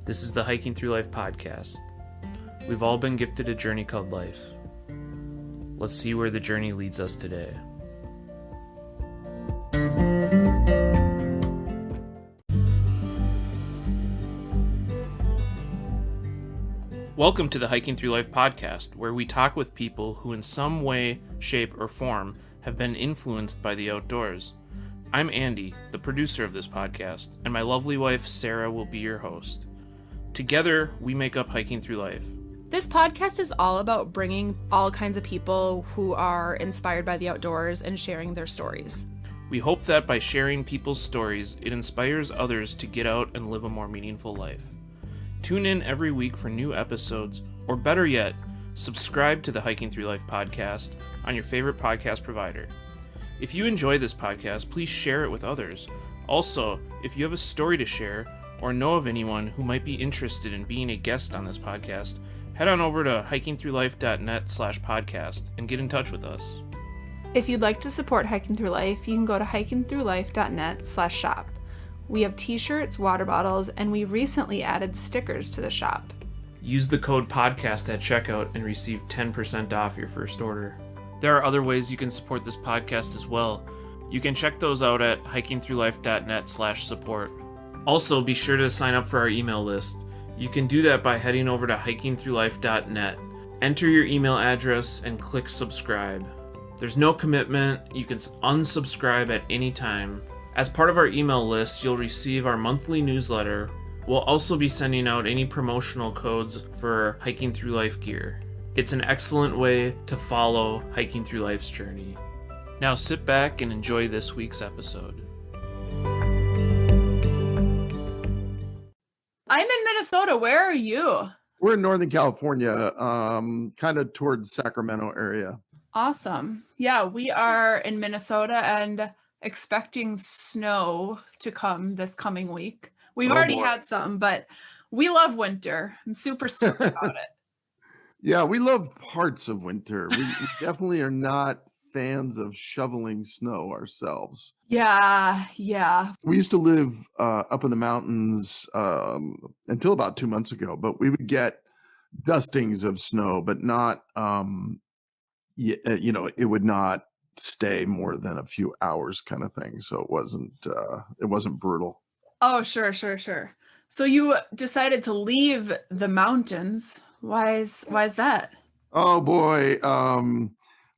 This is the Hiking Through Life podcast. We've all been gifted a journey called life. Let's see where the journey leads us today. Welcome to the Hiking Through Life podcast, where we talk with people who in some way, shape, or form have been influenced by the outdoors. I'm Andy, the producer of this podcast, and my lovely wife Sarah will be your host. Together, we make up Hiking Through Life. This podcast is all about bringing all kinds of people who are inspired by the outdoors and sharing their stories. We hope that by sharing people's stories, it inspires others to get out and live a more meaningful life. Tune in every week for new episodes, or better yet, subscribe to the Hiking Through Life podcast on your favorite podcast provider. If you enjoy this podcast, please share it with others. Also, if you have a story to share or know of anyone who might be interested in being a guest on this podcast, head on over to hikingthroughlife.net/podcast and get in touch with us. If you'd like to support Hiking Through Life, you can go to hikingthroughlife.net/shop. We have t-shirts, water bottles, and we recently added stickers to the shop. Use the code podcast at checkout and receive 10% off your first order. There are other ways you can support this podcast as well. You can check those out at hikingthroughlife.net/support. Also, be sure to sign up for our email list. You can do that by heading over to hikingthroughlife.net. Enter your email address and click subscribe. There's no commitment. You can unsubscribe at any time. As part of our email list, you'll receive our monthly newsletter. We'll also be sending out any promotional codes for Hiking Through Life gear. It's an excellent way to follow Hiking Through Life's journey. Now sit back and enjoy this week's episode. I'm in Minnesota. Where are you? We're in Northern California, kind of towards Sacramento area. Awesome. Yeah, we are in Minnesota and expecting snow to come this coming week. We've already had some, but we love winter. I'm super stoked about it. Yeah, we love parts of winter. We definitely are not fans of shoveling snow ourselves. Yeah. We used to live up in the mountains until about 2 months ago, but we would get dustings of snow, but not, it would not stay more than a few hours kind of thing. So it wasn't brutal. Oh, sure. So you decided to leave the mountains. Why is that? Oh boy.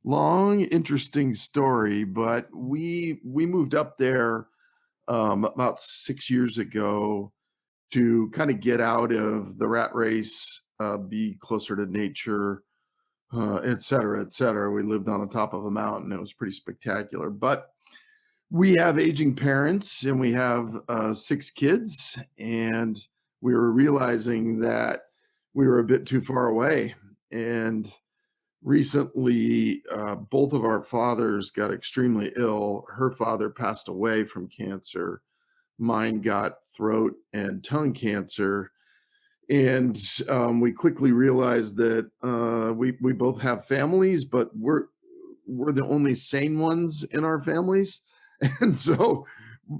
Long, interesting story, but we moved up there about 6 years ago to kind of get out of the rat race, be closer to nature, et cetera, et cetera. We lived on the top of a mountain. It was pretty spectacular, but we have aging parents and we have 6 kids, and we were realizing that we were a bit too far away. And recently, both of our fathers got extremely ill. Her father passed away from cancer. Mine got throat and tongue cancer. And we quickly realized that we both have families, but we're the only sane ones in our families. And so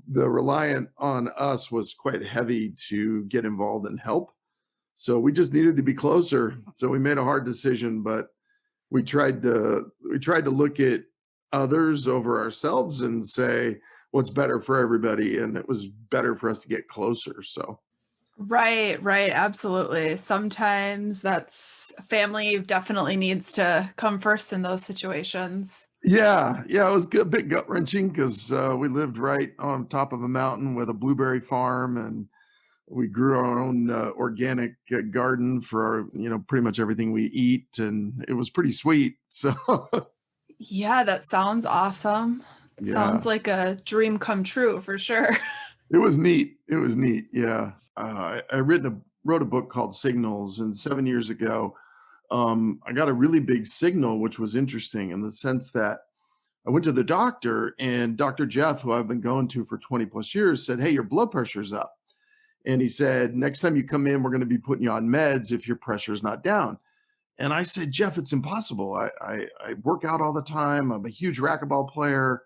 the reliance on us was quite heavy to get involved and help. So we just needed to be closer. So we made a hard decision, but we tried to look at others over ourselves and say what's better for everybody, and it was better for us to get closer. So Right, absolutely. Sometimes that's family definitely needs to come first in those situations. yeah, it was a bit gut wrenching because we lived right on top of a mountain with a blueberry farm, and we grew our own organic garden for pretty much everything we eat, and it was pretty sweet. So Yeah, that sounds awesome. It sounds like a dream come true for sure. It was neat. Yeah. I wrote a book called Signals, and 7 years ago, I got a really big signal, which was interesting in the sense that I went to the doctor, and Dr. Jeff, who I've been going to for 20 plus years, said, "Hey, your blood pressure's up." And he said, "Next time you come in, we're going to be putting you on meds if your pressure's not down." And I said, "Jeff, it's impossible. I work out all the time. I'm a huge racquetball player.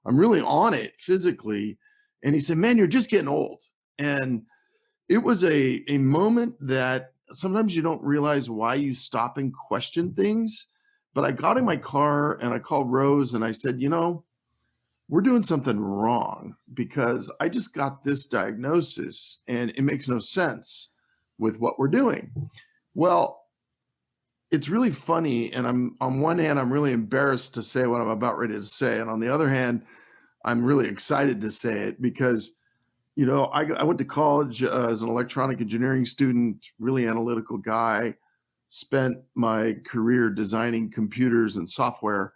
I'm really on it physically." And he said, "Man, you're just getting old." And It was a moment that sometimes you don't realize why you stop and question things. But I got in my car and I called Rose and I said, we're doing something wrong because I just got this diagnosis and it makes no sense with what we're doing. Well, it's really funny. And on one hand, I'm really embarrassed to say what I'm about ready to say. And on the other hand, I'm really excited to say it because I went to college as an electronic engineering student, really analytical guy, spent my career designing computers and software,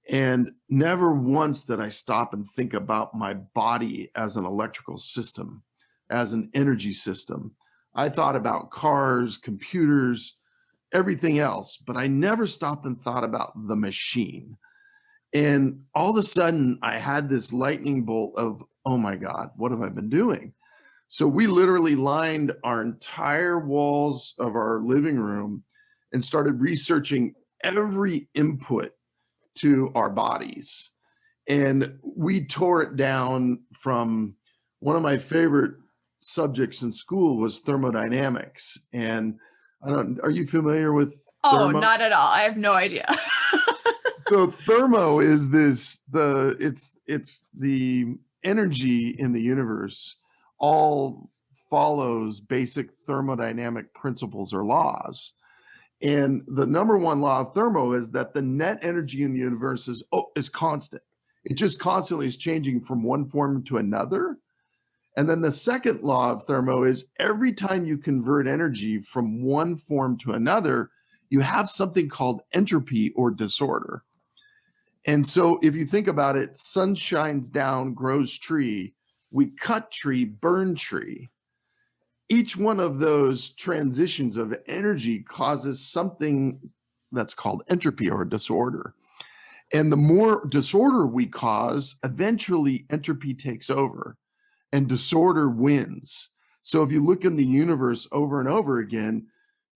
and never once did I stop and think about my body as an electrical system, as an energy system. I thought about cars, computers, everything else, but I never stopped and thought about the machine. And all of a sudden, I had this lightning bolt of, oh my God, what have I been doing? So we literally lined our entire walls of our living room and started researching every input to our bodies. And we tore it down from one of my favorite subjects in school was thermodynamics. And are you familiar with thermo? Not at all. I have no idea. So thermo is it's the energy in the universe all follows basic thermodynamic principles or laws. And the number one law of thermo is that the net energy in the universe is constant. It just constantly is changing from one form to another. And then the second law of thermo is every time you convert energy from one form to another, you have something called entropy or disorder. And so if you think about it, sun shines down, grows tree, we cut tree, burn tree. Each one of those transitions of energy causes something that's called entropy or disorder. And the more disorder we cause, eventually entropy takes over and disorder wins. So if you look in the universe over and over again,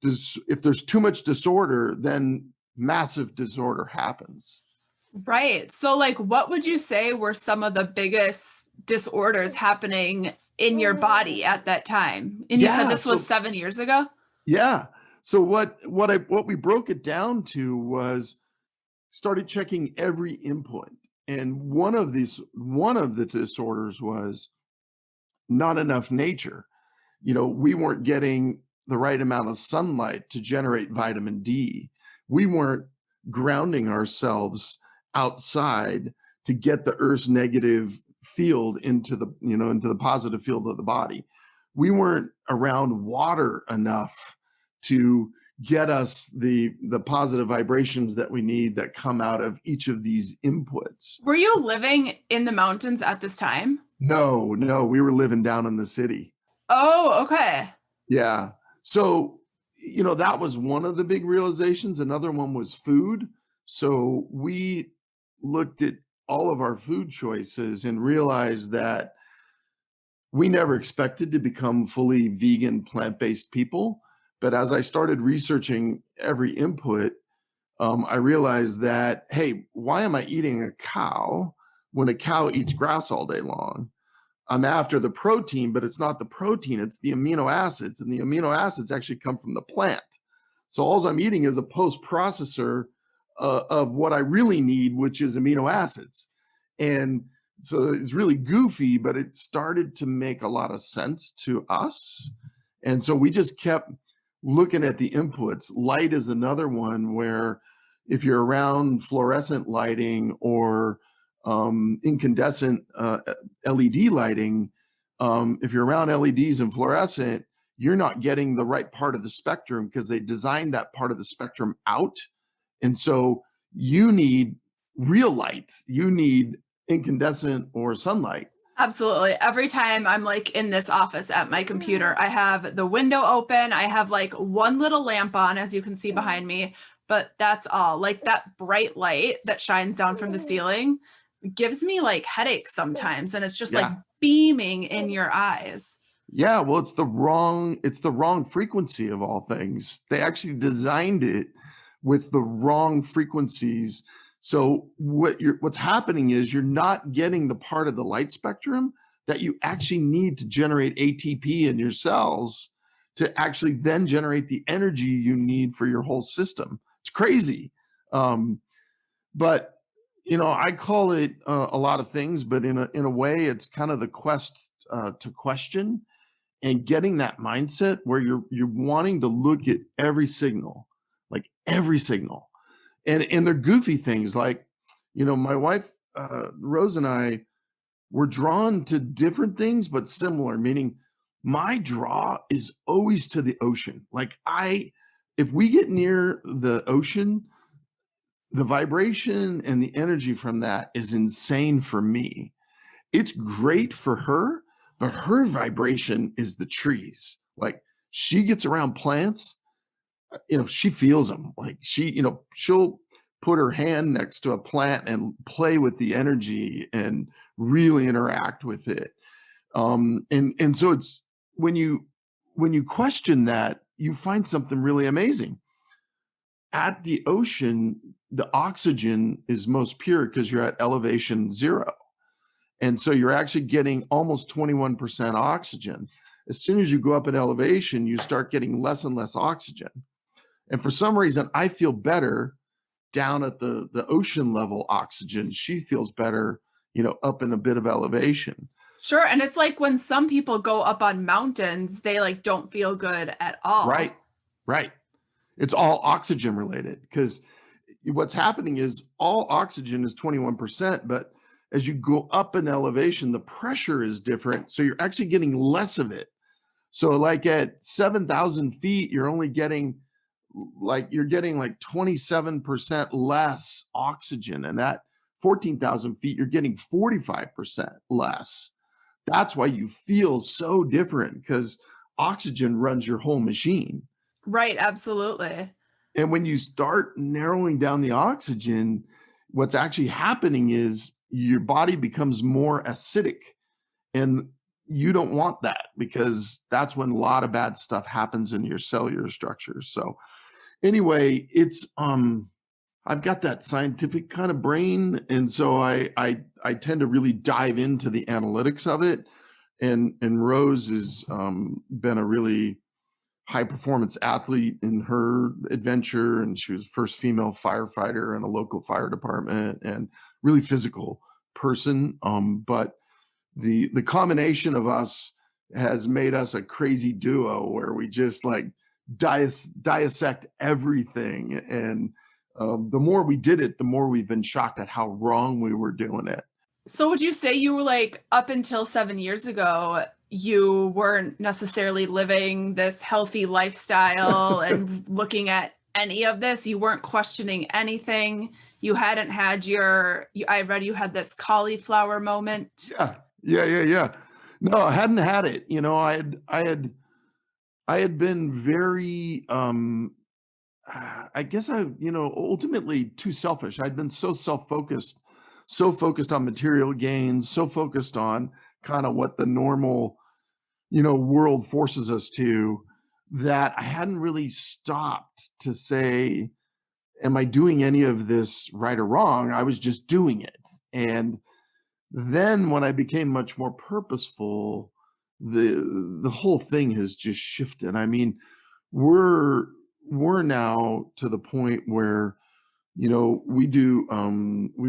if there's too much disorder, then massive disorder happens. Right. So what would you say were some of the biggest disorders happening in your body at that time? And you said this was 7 years ago? Yeah. So what we broke it down to was started checking every input. And one of the disorders was not enough nature. We weren't getting the right amount of sunlight to generate vitamin D. We weren't grounding ourselves outside to get the Earth's negative field into the positive field of the body. We weren't around water enough to get us the positive vibrations that we need that come out of each of these inputs. Were you living in the mountains at this time? No, we were living down in the city. Oh, okay. Yeah. So, that was one of the big realizations. Another one was food. So we looked at all of our food choices and realized that we never expected to become fully vegan, plant-based people. But as I started researching every input, I realized that, hey, why am I eating a cow when a cow eats grass all day long? I'm after the protein, but it's not the protein, it's the amino acids. And the amino acids actually come from the plant. So all I'm eating is a post-processor of what I really need, which is amino acids. And so it's really goofy, but it started to make a lot of sense to us. And so we just kept looking at the inputs. Light is another one where if you're around fluorescent lighting or incandescent LED lighting, if you're around LEDs and fluorescent, you're not getting the right part of the spectrum because they designed that part of the spectrum out. And so you need real light. You need incandescent or sunlight. Absolutely. Every time I'm in this office at my computer, I have the window open. I have one little lamp on, as you can see behind me, but that's all. That bright light that shines down from the ceiling gives me headaches sometimes. And it's just beaming in your eyes. Yeah. Well, it's the wrong frequency of all things. They actually designed it with the wrong frequencies. So what's happening is you're not getting the part of the light spectrum that you actually need to generate ATP in your cells to actually then generate the energy you need for your whole system. It's crazy. But I call it a lot of things, but in a way, it's kind of the quest to question and getting that mindset where you're wanting to look at every signal, like every signal, and they're goofy things like, my wife Rose and I were drawn to different things, but similar. Meaning, my draw is always to the ocean. Like if we get near the ocean, the vibration and the energy from that is insane for me. It's great for her, but her vibration is the trees. Like she gets around plants, she feels them. Like she'll put her hand next to a plant and play with the energy and really interact with it. And so it's when you question that, you find something really amazing. At the ocean, the oxygen is most pure because you're at elevation 0. And so you're actually getting almost 21% oxygen. As soon as you go up in elevation, you start getting less and less oxygen. And for some reason, I feel better down at the ocean level oxygen. She feels better, up in a bit of elevation. Sure. And it's like when some people go up on mountains, they like don't feel good at all. Right. It's all oxygen related, because what's happening is all oxygen is 21%, but as you go up in elevation, the pressure is different. So you're actually getting less of it. So like at 7,000 feet, you're only getting like 27% less oxygen. And at 14,000 feet, you're getting 45% less. That's why you feel so different, because oxygen runs your whole machine. Right. Absolutely. And when you start narrowing down the oxygen, what's actually happening is your body becomes more acidic, and you don't want that, because that's when a lot of bad stuff happens in your cellular structures. So anyway, it's I've got that scientific kind of brain, and so I tend to really dive into the analytics of it. And Rose has been a really high performance athlete in her adventure, and she was the first female firefighter in a local fire department, and really physical person. But the combination of us has made us a crazy duo where we just like dissect everything. And the more we did it, the more we've been shocked at how wrong we were doing it. So would you say you were like, up until 7 years ago, you weren't necessarily living this healthy lifestyle and looking at any of this? You weren't questioning anything? You hadn't had I read you had this cauliflower moment. Yeah. No, I hadn't had it. I had been very, I guess ultimately too selfish. I'd been so self-focused, so focused on material gains, so focused on kind of what the normal, world forces us to, that I hadn't really stopped to say, am I doing any of this right or wrong? I was just doing it. And then when I became much more purposeful, the whole thing has just shifted. I mean, we're now to the point where we've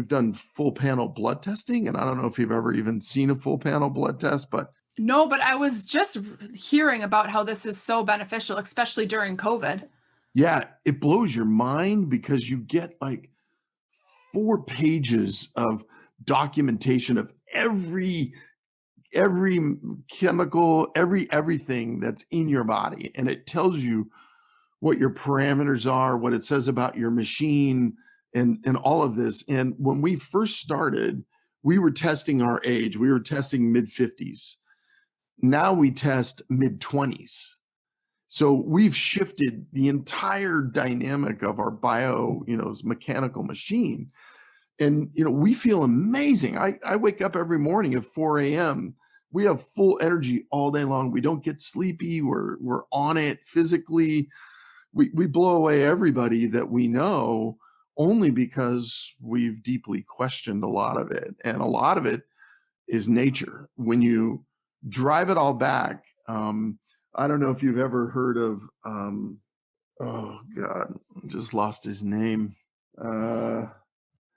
done full panel blood testing, and I don't know if you've ever even seen a full panel blood test, but no, but I was just hearing about how this is so beneficial, especially during COVID. Yeah, it blows your mind, because you get like 4 pages of documentation of every chemical, everything that's in your body, and it tells you what your parameters are, what it says about your machine, and all of this. And when we first started, we were testing our age. We were testing mid-50s. Now we test mid-20s. So we've shifted the entire dynamic of our mechanical machine. And, we feel amazing. I wake up every morning at 4 a.m. We have full energy all day long. We don't get sleepy. We're on it physically. We blow away everybody that we know, only because we've deeply questioned a lot of it. And a lot of it is nature. When you drive it all back, I don't know if you've ever heard of, oh God, I just lost his name.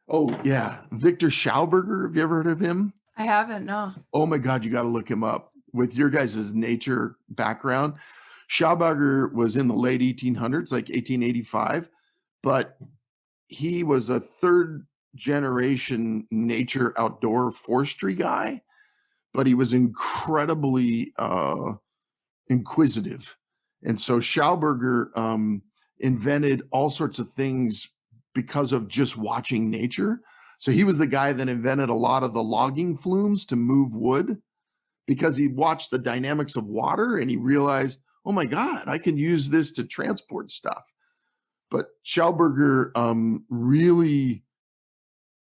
Oh yeah, Victor Schauberger. Have you ever heard of him? I haven't, no. Oh my God, you got to look him up. With your guys' nature background, Schauberger was in the late 1800s, like 1885, but he was a third generation nature outdoor forestry guy, but he was incredibly inquisitive. And so Schauberger invented all sorts of things because of just watching nature. So he was the guy that invented a lot of the logging flumes to move wood, because he watched the dynamics of water and he realized, oh my God, I can use this to transport stuff. But Schauberger really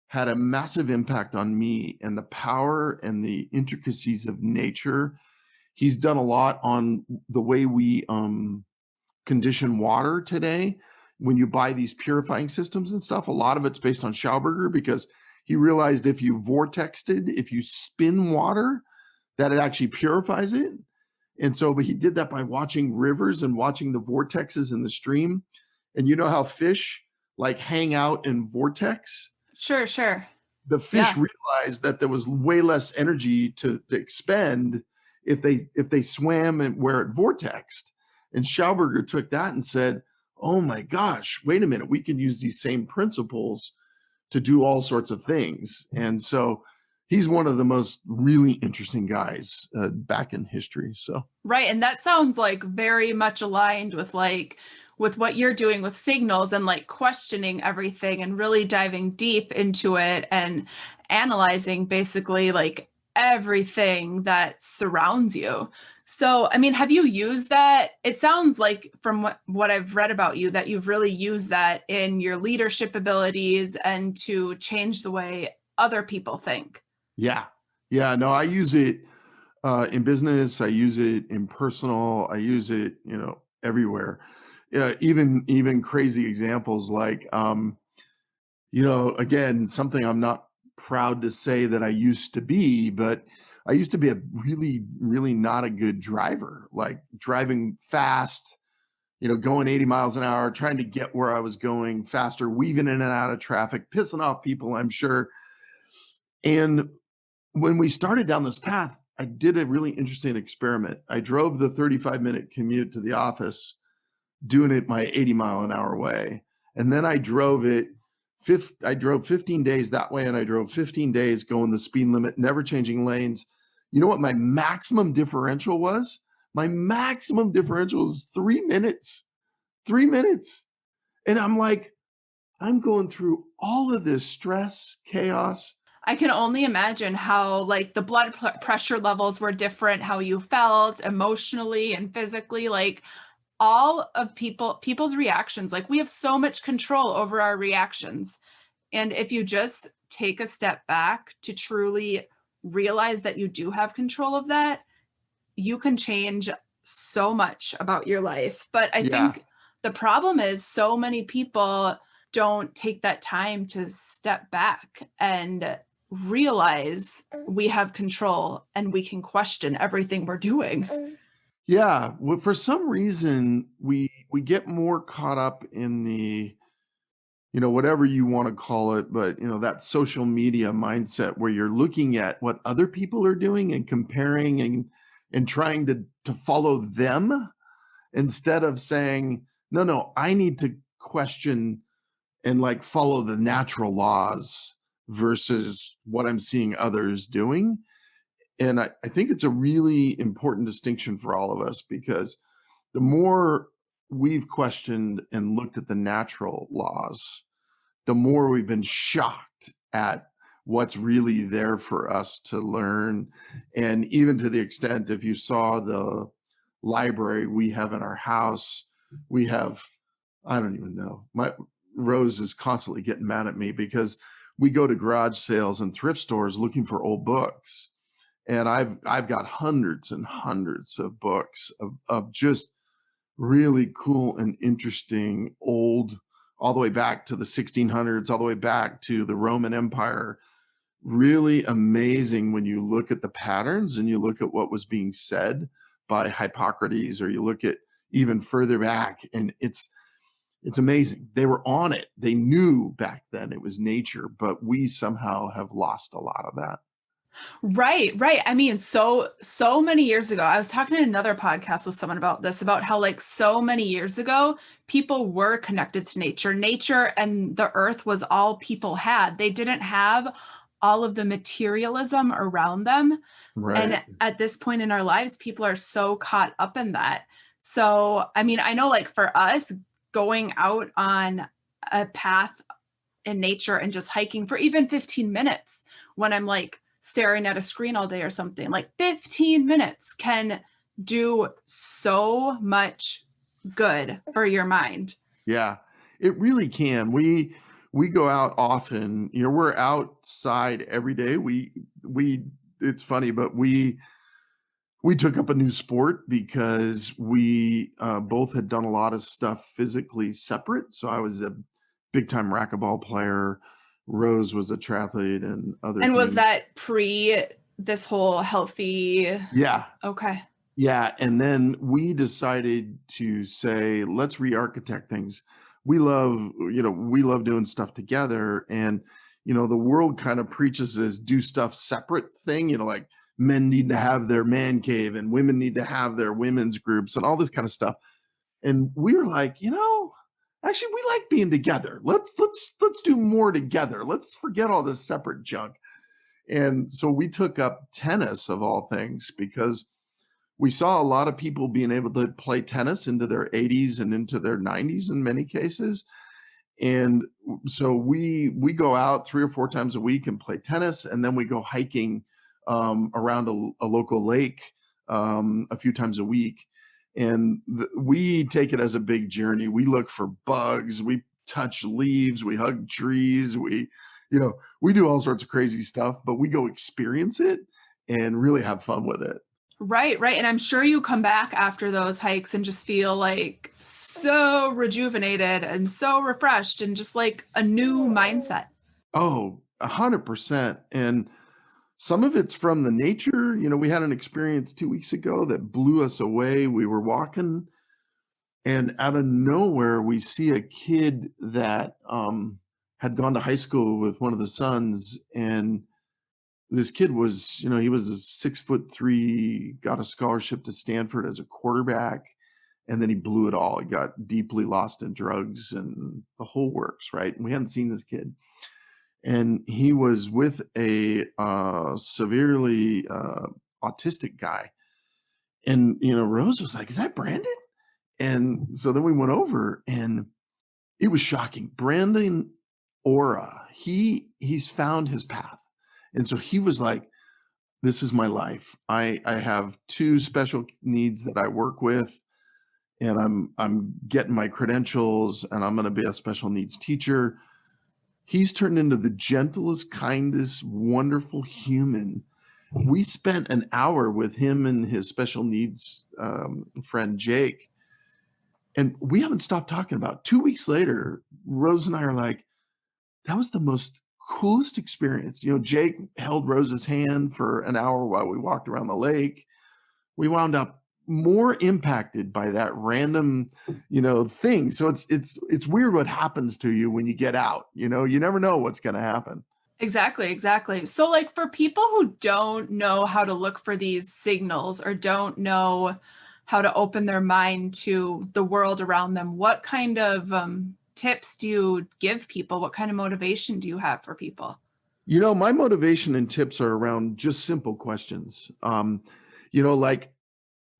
had a massive impact on me and the power and the intricacies of nature. He's done a lot on the way we condition water today. When you buy these purifying systems and stuff, a lot of it's based on Schauberger, because he realized if you if you spin water, that it actually purifies it. And so, but he did that by watching rivers and watching the vortexes in the stream. And you know how fish like hang out in vortex? Sure. The fish realized that there was way less energy to expend if they swam and where it vortexed. And Schauberger took that and said, oh my gosh, wait a minute, we can use these same principles to do all sorts of things. And so he's one of the most really interesting guys back in history. So right, and that sounds like very much aligned with what you're doing with signals and like questioning everything and really diving deep into it and analyzing basically like everything that surrounds you. So, I mean, have you used that? It sounds like from what I've read about you that you've really used that in your leadership abilities and to change the way other people think. Yeah. No, I use it in business. I use it in personal. I use it, everywhere. Even crazy examples like, again, something I'm not proud to say that I used to be, but I used to be a really, really not a good driver, like driving fast, going 80 miles an hour, trying to get where I was going faster, weaving in and out of traffic, pissing off people, I'm sure. And when we started down this path, I did a really interesting experiment. I drove the 35-minute commute to the office, doing it my 80-mile-an-hour way. And then I drove 15 days that way, and I drove 15 days going the speed limit, never changing lanes. You know what my maximum differential was? My maximum differential was 3 minutes. 3 minutes. And I'm like, I'm going through all of this stress, chaos. I can only imagine how like the blood pressure levels were different, how you felt emotionally and physically, like all of people's reactions. Like we have so much control over our reactions. And if you just take a step back to truly realize that you do have control of that, you can change so much about your life. But I think the problem is so many people don't take that time to step back and realize we have control and we can question everything we're doing. Yeah, well, for some reason we get more caught up in the, whatever you want to call it, but that social media mindset where you're looking at what other people are doing and comparing and trying to follow them, instead of saying, no, I need to question and like follow the natural laws versus what I'm seeing others doing. And I think it's a really important distinction for all of us, because the more we've questioned and looked at the natural laws, the more we've been shocked at what's really there for us to learn. And even to the extent, if you saw the library we have in our house, we have, I don't even know, my Rose is constantly getting mad at me because we go to garage sales and thrift stores looking for old books. And I've got hundreds and hundreds of books of just really cool and interesting old, all the way back to the 1600s, all the way back to the Roman Empire, really amazing when you look at the patterns and you look at what was being said by Hippocrates, or you look at even further back, and it's amazing. They were on it. They knew back then it was nature, but we somehow have lost a lot of that. Right, right. I mean, so many years ago, I was talking in another podcast with someone about this, about how like so many years ago, people were connected to nature. Nature and the earth was all people had. They didn't have all of the materialism around them. Right. And at this point in our lives, people are so caught up in that. So, I mean, I know like for us, going out on a path in nature and just hiking for even 15 minutes when I'm like staring at a screen all day or something, like 15 minutes can do so much good for your mind. Yeah, it really can. We go out often. You know, we're outside every day. We it's funny, but we took up a new sport because we both had done a lot of stuff physically separate. So I was a big time racquetball player. Rose was a triathlete, and other And was things. that pre this whole healthy? Yeah. Okay. Yeah. And then we decided to say, let's re-architect things. We love doing stuff together. And, the world kind of preaches this do stuff separate thing, like men need to have their man cave and women need to have their women's groups and all this kind of stuff. And we were like, actually we like being together. Let's do more together. Let's forget all this separate junk. And so we took up tennis, of all things, because we saw a lot of people being able to play tennis into their 80s and into their 90s in many cases. And so we go out 3 or 4 times a week and play tennis, and then we go hiking around a local lake a few times a week. And we take it as a big journey. We look for bugs, we touch leaves, we hug trees, we do all sorts of crazy stuff, but we go experience it and really have fun with it. Right, right. And I'm sure you come back after those hikes and just feel like so rejuvenated and so refreshed and just like a new mindset. Oh, 100%. And some of it's from the nature. We had an experience 2 weeks ago that blew us away. We were walking, and out of nowhere, we see a kid that had gone to high school with one of the sons. And this kid was, he was a 6'3", got a scholarship to Stanford as a quarterback, and then he blew it all. He got deeply lost in drugs and the whole works, right? And we hadn't seen this kid. And he was with a severely autistic guy. And, Rose was like, is that Brandon? And so then we went over, and it was shocking. Brandon aura, he's found his path. And so he was like, this is my life. I have 2 special needs that I work with, and I'm getting my credentials, and I'm going to be a special needs teacher. He's turned into the gentlest, kindest, wonderful human. We spent an hour with him and his special needs friend, Jake, and we haven't stopped talking about it. 2 weeks later, Rose and I are like, that was the most coolest experience. Jake held Rose's hand for an hour while we walked around the lake. We wound up more impacted by that random, thing. So it's weird what happens to you when you get out. You never know what's going to happen. Exactly, exactly. So like for people who don't know how to look for these signals or don't know how to open their mind to the world around them, what kind of tips do you give people? What kind of motivation do you have for people? My motivation and tips are around just simple questions. Like,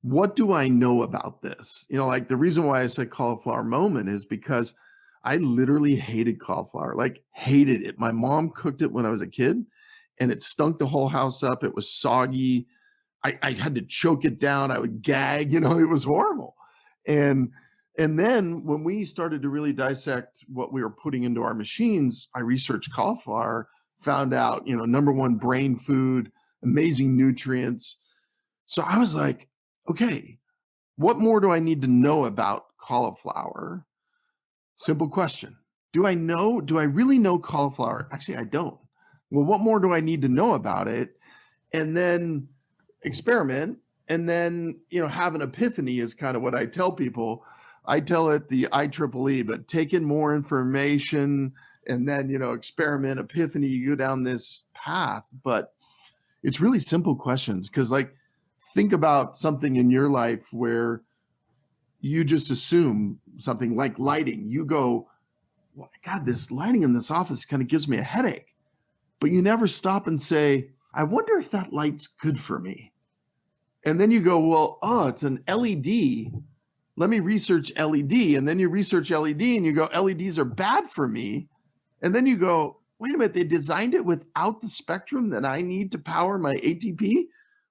what do I know about this? Like the reason why I said cauliflower moment is because I literally hated cauliflower, like hated it. My mom cooked it when I was a kid, and it stunk the whole house up. It was soggy. I had to choke it down. I would gag, it was horrible. And then when we started to really dissect what we were putting into our machines, I researched cauliflower, found out, number 1 brain food, amazing nutrients. So I was like, okay, what more do I need to know about cauliflower? Simple question. Do I really know cauliflower? Actually, I don't. well, what more do I need to know about it? And then experiment, and then, have an epiphany is kind of what I tell people. I tell it the IEEE, but take in more information and then, experiment, epiphany, you go down this path. But it's really simple questions, because like, think about something in your life where you just assume something like lighting. You go, well, God, this lighting in this office kind of gives me a headache. But you never stop and say, I wonder if that light's good for me. And then you go, well, oh, it's an LED. Let me research LED. And then you research LED and you go, LEDs are bad for me. And then you go, wait a minute, they designed it without the spectrum that I need to power my ATP?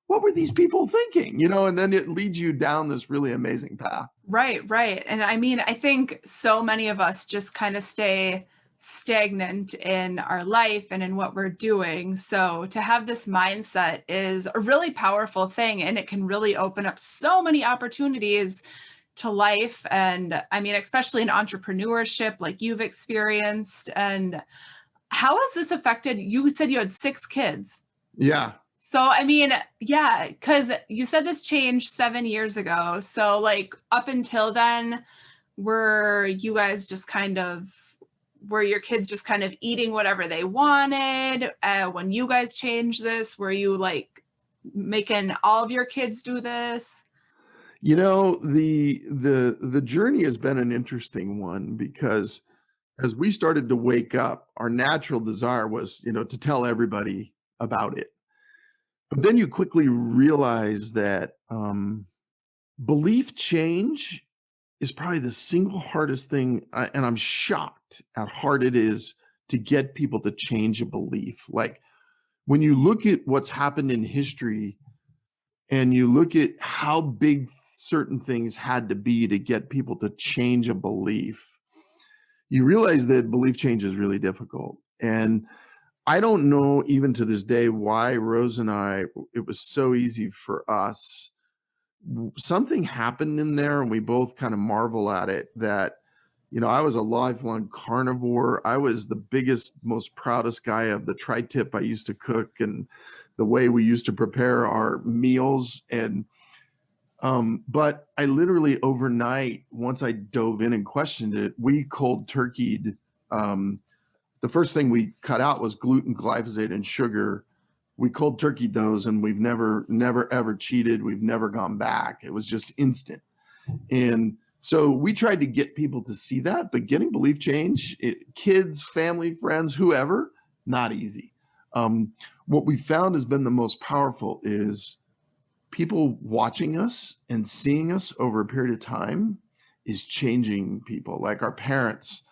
What were these people thinking? And then it leads you down this really amazing path. Right. And I mean, I think so many of us just kind of stay stagnant in our life and in what we're doing. So to have this mindset is a really powerful thing, and it can really open up so many opportunities to life. And I mean, especially in entrepreneurship, like you've experienced. And how has this affected, you said you had 6 kids. Yeah. So, I mean, yeah, because you said this changed 7 years ago. So like up until then, were you guys just kind of, were your kids just kind of eating whatever they wanted? When you guys changed this, were you like making all of your kids do this? The journey has been an interesting one, because as we started to wake up, our natural desire was, to tell everybody about it. But then you quickly realize that belief change is probably the single hardest thing. And I'm shocked how hard it is to get people to change a belief. Like, when you look at what's happened in history and you look at how big certain things had to be to get people to change a belief, you realize that belief change is really difficult. And I don't know, even to this day, why Rose and I, it was so easy for us. Something happened in there, and we both kind of marvel at it, that, I was a lifelong carnivore. I was the biggest, most proudest guy of the tri-tip I used to cook and the way we used to prepare our meals. And but I literally overnight, once I dove in and questioned it, we cold turkeyed. The first thing we cut out was gluten, glyphosate, and sugar. We cold turkeyed those, and we've never ever cheated. We've never gone back. It was just instant. And so we tried to get people to see that, but getting belief change, kids, family, friends, whoever, not easy. What we found has been the most powerful is people watching us and seeing us over a period of time is changing people. Like our parents,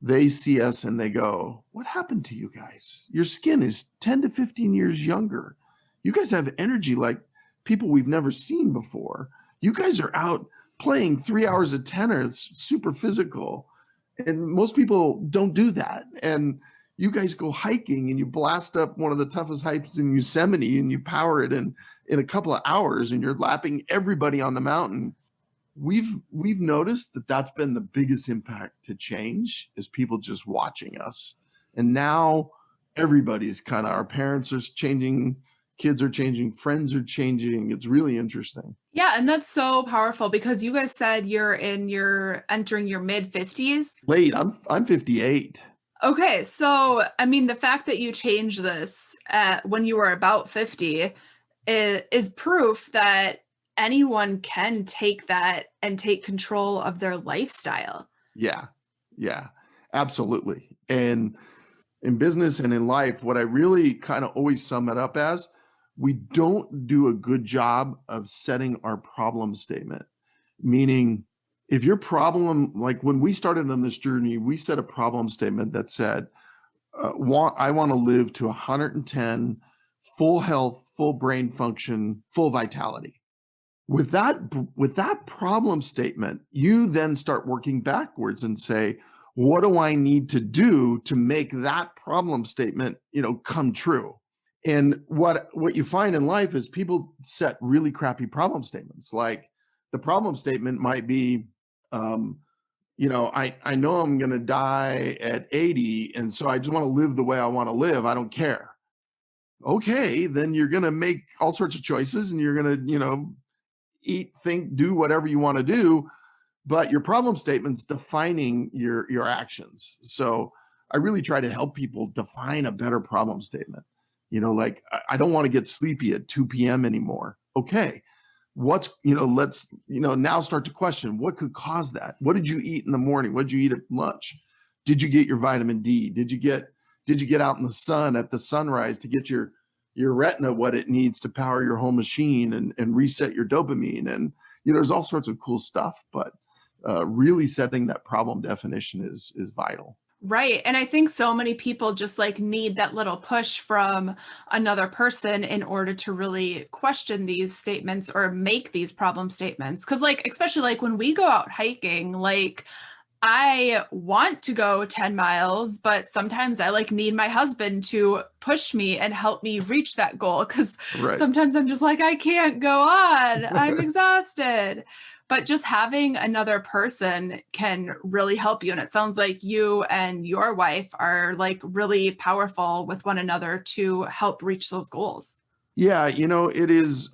they see us and they go, what happened to you guys? Your skin is 10 to 15 years younger. You guys have energy like people we've never seen before. You guys are out playing 3 hours of tennis, super physical. And most people don't do that. And you guys go hiking and you blast up one of the toughest hikes in Yosemite and you power it in a couple of hours, and you're lapping everybody on the mountain. We've noticed that that's been the biggest impact to change, is people just watching us. And now everybody's kind of, our parents are changing, kids are changing, friends are changing. It's really interesting. Yeah, and that's so powerful, because you guys said you're entering your mid 50s. Late, I'm 58. Okay, so I mean, the fact that you changed this when you were about 50 is proof that anyone can take that and take control of their lifestyle. Yeah, absolutely. And in business and in life, what I really kind of always sum it up as, we don't do a good job of setting our problem statement. Meaning, if your problem, like when we started on this journey, we set a problem statement that said, I want to live to 110, full health, full brain function, full vitality. With that problem statement, you then start working backwards and say, what do I need to do to make that problem statement, come true? And what you find in life is people set really crappy problem statements. Like, the problem statement might be, I know I'm going to die at 80. And so I just want to live the way I want to live. I don't care. Okay, then you're going to make all sorts of choices and you're going to, eat, think, do whatever you want to do. But your problem statement's defining your actions. So I really try to help people define a better problem statement. Like I don't want to get sleepy at 2 p.m. anymore. Okay. Let's, now start to question what could cause that. What did you eat in the morning? What did you eat at lunch? Did you get your vitamin D? Did you get out in the sun at the sunrise to get your retina what it needs to power your whole machine and reset your dopamine? And there's all sorts of cool stuff, but really setting that problem definition is vital. Right. And I think so many people just like need that little push from another person in order to really question these statements or make these problem statements. Cause like, especially like when we go out hiking, like I want to go 10 miles, but sometimes I like need my husband to push me and help me reach that goal. Cause sometimes I'm just like, I can't go on. I'm exhausted. But just having another person can really help you. And it sounds like you and your wife are like really powerful with one another to help reach those goals. Yeah, it is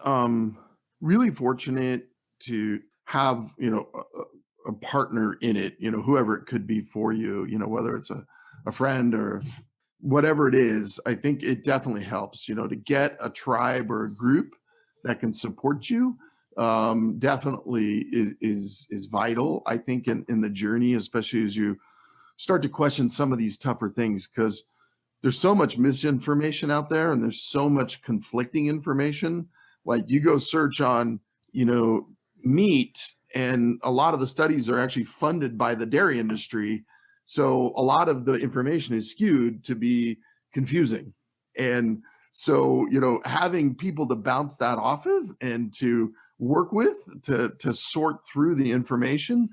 really fortunate to have, a partner in it, whoever it could be for you, whether it's a friend or whatever it is. I think it definitely helps, to get a tribe or a group that can support you. Definitely is vital, I think, in the journey, especially as you start to question some of these tougher things, because there's so much misinformation out there and there's so much conflicting information. Like you go search on, meat, and a lot of the studies are actually funded by the dairy industry. So a lot of the information is skewed to be confusing. And so, having people to bounce that off of and to work with to sort through the information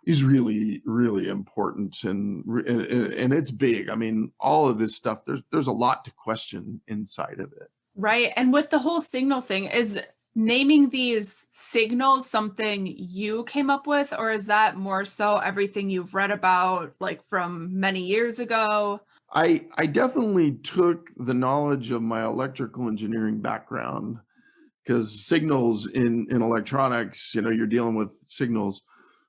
is really, really important. And it's big. I mean, all of this stuff, there's a lot to question inside of it. Right. And with the whole signal thing, is naming these signals something you came up with, or is that more so everything you've read about like from many years ago? I definitely took the knowledge of my electrical engineering background, because signals in electronics, you're dealing with signals,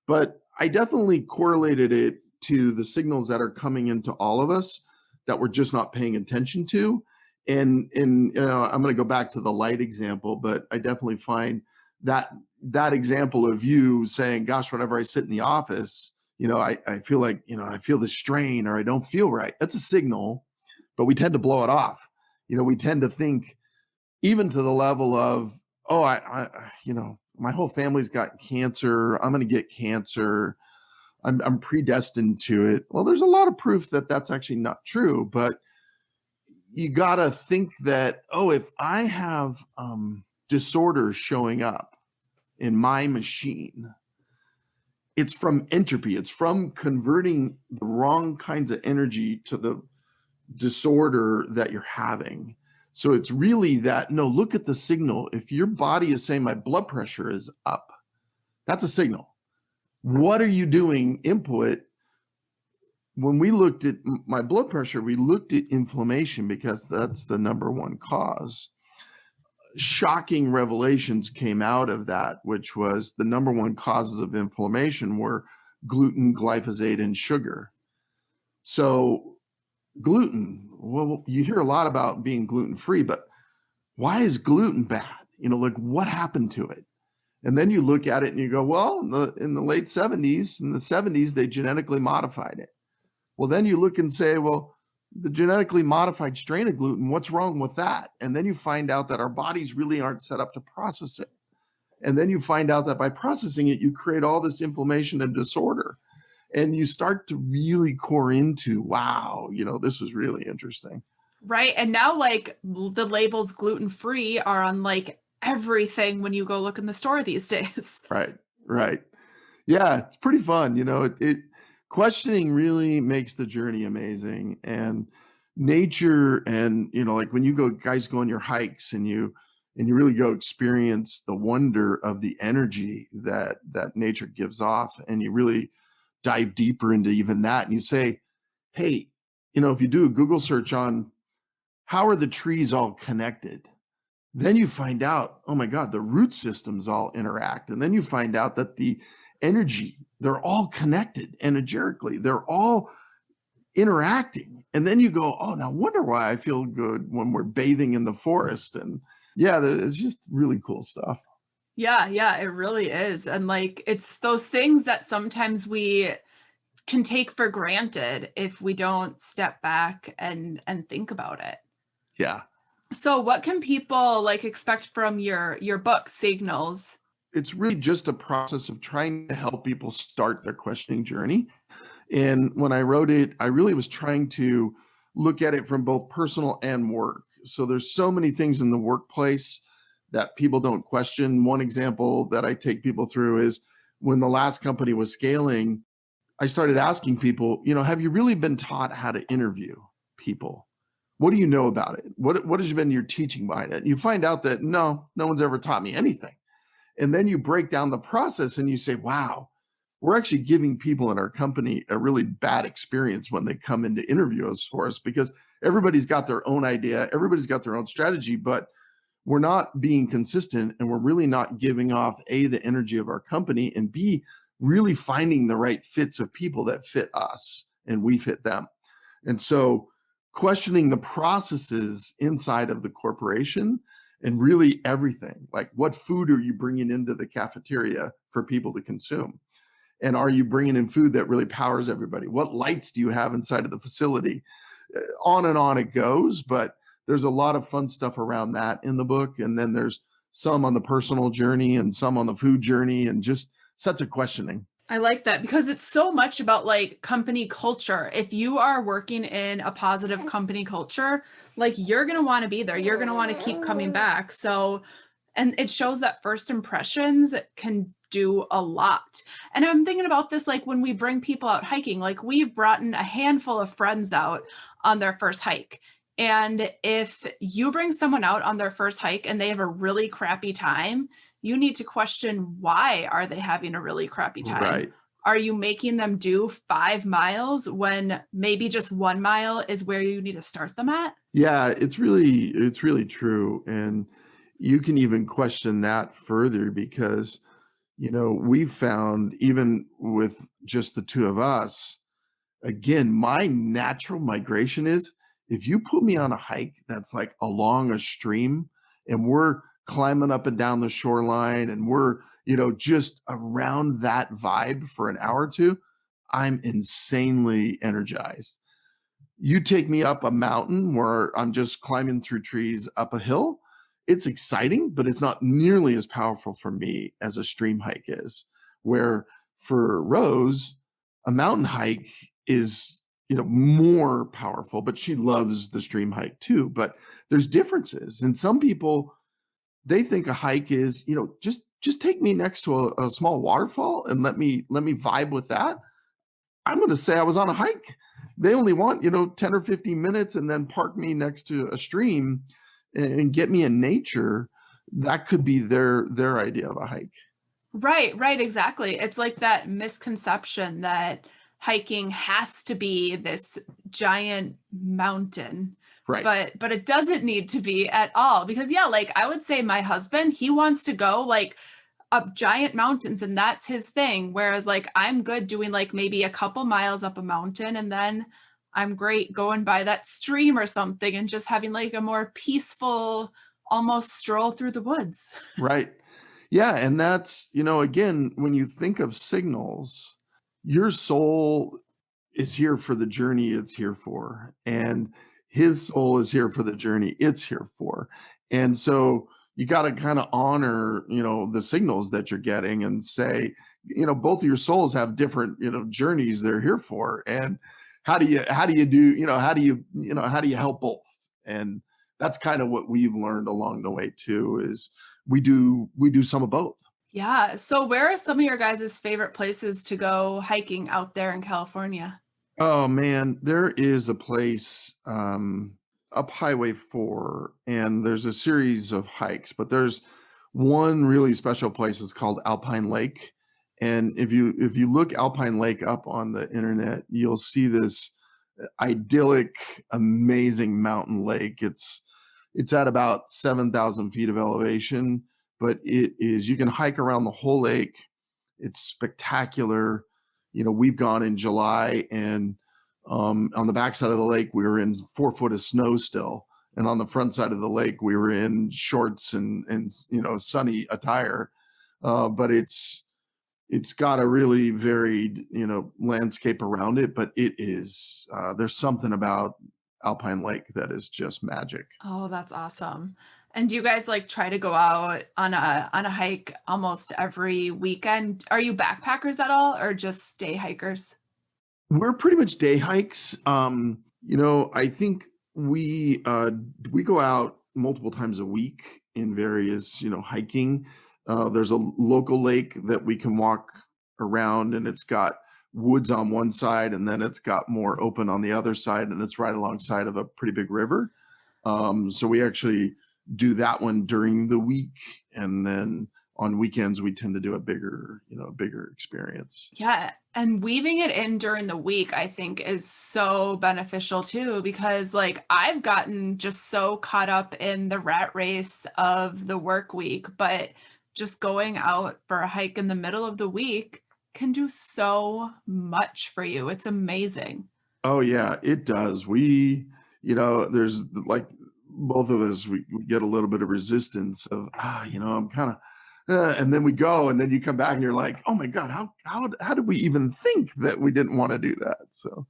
but I definitely correlated it to the signals that are coming into all of us that we're just not paying attention to. And I'm going to go back to the light example, but I definitely find that example of you saying, gosh, whenever I sit in the office, I feel like, I feel the strain or I don't feel right. That's a signal, but we tend to blow it off. We tend to think, even to the level of, oh, my whole family's got cancer. I'm going to get cancer. I'm predestined to it. Well, there's a lot of proof that that's actually not true, but you got to think that, oh, if I have disorders showing up in my machine, it's from entropy. It's from converting the wrong kinds of energy to the disorder that you're having. So it's really that, no, look at the signal. If your body is saying my blood pressure is up, that's a signal. What are you doing? Input. When we looked at my blood pressure, we looked at inflammation because that's the number one cause. Shocking revelations came out of that, which was the number one causes of inflammation were gluten, glyphosate, and sugar. So gluten, well, you hear a lot about being gluten-free, but why is gluten bad? Like what happened to it? And then you look at it and you go, well, in the late 70s, they genetically modified it. Well, then you look and say, well, the genetically modified strain of gluten, what's wrong with that? And then you find out that our bodies really aren't set up to process it. And then you find out that by processing it, you create all this inflammation and disorder. And you start to really core into, wow, this is really interesting. Right. And now like the labels gluten-free are on like everything when you go look in the store these days. Right. Yeah, it's pretty fun. It questioning really makes the journey amazing. And nature, and like when you guys go on your hikes and you really go experience the wonder of the energy that nature gives off, and you really dive deeper into even that. And you say, hey, if you do a Google search on how are the trees all connected, then you find out, oh my God, the root systems all interact. And then you find out that the energy, they're all connected energetically. They're all interacting. And then you go, oh, no wonder why I feel good when we're bathing in the forest. And yeah, it's just really cool stuff. Yeah, it really is. And like, it's those things that sometimes we can take for granted if we don't step back and think about it. Yeah. So what can people like expect from your book, Signals? It's really just a process of trying to help people start their questioning journey. And when I wrote it, I really was trying to look at it from both personal and work. So there's so many things in the workplace that people don't question. One example that I take people through is when the last company was scaling, I started asking people, have you really been taught how to interview people? What do you know about it? What has been your teaching behind it? And you find out that no one's ever taught me anything. And then you break down the process and you say, wow, we're actually giving people in our company a really bad experience when they come in to interview us for us, because everybody's got their own idea, everybody's got their own strategy, but we're not being consistent, and we're really not giving off A, the energy of our company, and B, really finding the right fits of people that fit us and we fit them. And so questioning the processes inside of the corporation and really everything, like what food are you bringing into the cafeteria for people to consume? And are you bringing in food that really powers everybody? What lights do you have inside of the facility? On and on it goes, but there's a lot of fun stuff around that in the book. And then there's some on the personal journey and some on the food journey, and just sets of questioning. I like that because it's so much about like company culture. If you are working in a positive company culture, like you're going to want to be there. You're going to want to keep coming back. So, and it shows that first impressions can do a lot. And I'm thinking about this, like when we bring people out hiking, like we've brought in a handful of friends out on their first hike. And if you bring someone out on their first hike and they have a really crappy time, you need to question, why are they having a really crappy time? Right. Are you making them do 5 miles when maybe just 1 mile is where you need to start them at? Yeah, it's really true. And you can even question that further because, we've found even with just the two of us, again, my natural migration is if you put me on a hike that's like along a stream and we're climbing up and down the shoreline and we're, just around that vibe for an hour or two, I'm insanely energized. You take me up a mountain where I'm just climbing through trees up a hill, it's exciting, but it's not nearly as powerful for me as a stream hike is. Where for Rose, a mountain hike is, more powerful, but she loves the stream hike too. But there's differences. And some people, they think a hike is, just take me next to a small waterfall and let me vibe with that. I'm going to say I was on a hike. They only want, 10 or 15 minutes and then park me next to a stream and get me in nature. That could be their idea of a hike. Right, exactly. It's like that misconception that hiking has to be this giant mountain. Right. But it doesn't need to be at all, because yeah, like I would say my husband, he wants to go like up giant mountains and that's his thing, whereas like I'm good doing like maybe a couple miles up a mountain and then I'm great going by that stream or something and just having like a more peaceful almost stroll through the woods. Right. Yeah. And that's, again, when you think of signals, your soul is here for the journey it's here for. And his soul is here for the journey it's here for. And so you got to kind of honor, the signals that you're getting and say, both of your souls have different, journeys they're here for. And how do you do, how do you help both? And that's kind of what we've learned along the way too, is we do some of both. Yeah. So where are some of your guys' favorite places to go hiking out there in California? Oh man, there is a place up Highway 4, and there's a series of hikes, but there's one really special place. It's called Alpine Lake, And if you look Alpine Lake up on the internet, you'll see this idyllic, amazing mountain lake. It's at about 7,000 feet of elevation, but you can hike around the whole lake. It's spectacular. We've gone in July, and on the backside of the lake, we were in 4 foot of snow still. And on the front side of the lake, we were in shorts and sunny attire. But it's got a really varied, landscape around it, but there's something about Alpine Lake that is just magic. Oh, that's awesome. And do you guys like try to go out on a hike almost every weekend? Are you backpackers at all or just day hikers? We're pretty much day hikes. I think we go out multiple times a week in various, hiking. There's a local lake that we can walk around, and it's got woods on one side, and then it's got more open on the other side, and it's right alongside of a pretty big river. So we actually do that one during the week, and then on weekends we tend to do a bigger experience. Yeah. And weaving it in during the week, I think, is so beneficial too, because like I've gotten just so caught up in the rat race of the work week, but just going out for a hike in the middle of the week can do so much for you. It's amazing. Oh yeah, it does. There's like both of us, we get a little bit of resistance of, I'm kind of, and then we go, and then you come back and you're like, oh my God, how did we even think that we didn't want to do that? So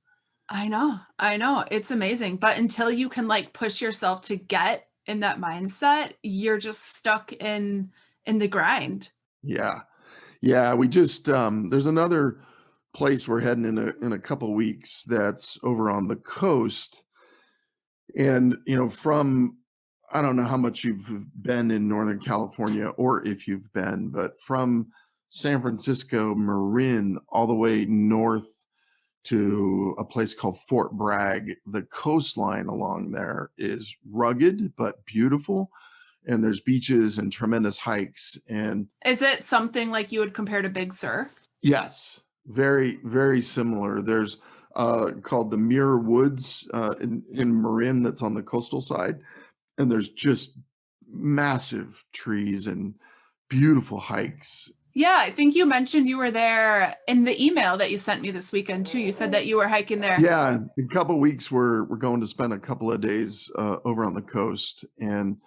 I know. It's amazing. But until you can like push yourself to get in that mindset, you're just stuck in the grind. yeah. Yeah, we just there's another place we're heading in a couple weeks that's over on the coast. And from I don't know how much you've been in Northern California or if you've been, but from San Francisco, Marin, all the way north to a place called Fort Bragg, the coastline along there is rugged but beautiful. And there's beaches and tremendous hikes. And Is it something like you would compare to Big Sur? yes, very, very similar. There's called the Mirror Woods in Marin that's on the coastal side. And there's just massive trees and beautiful hikes. Yeah, I think you mentioned you were there in the email that you sent me this weekend too. You said that you were hiking there. Yeah, in a couple of weeks, we're going to spend a couple of days over on the coast. And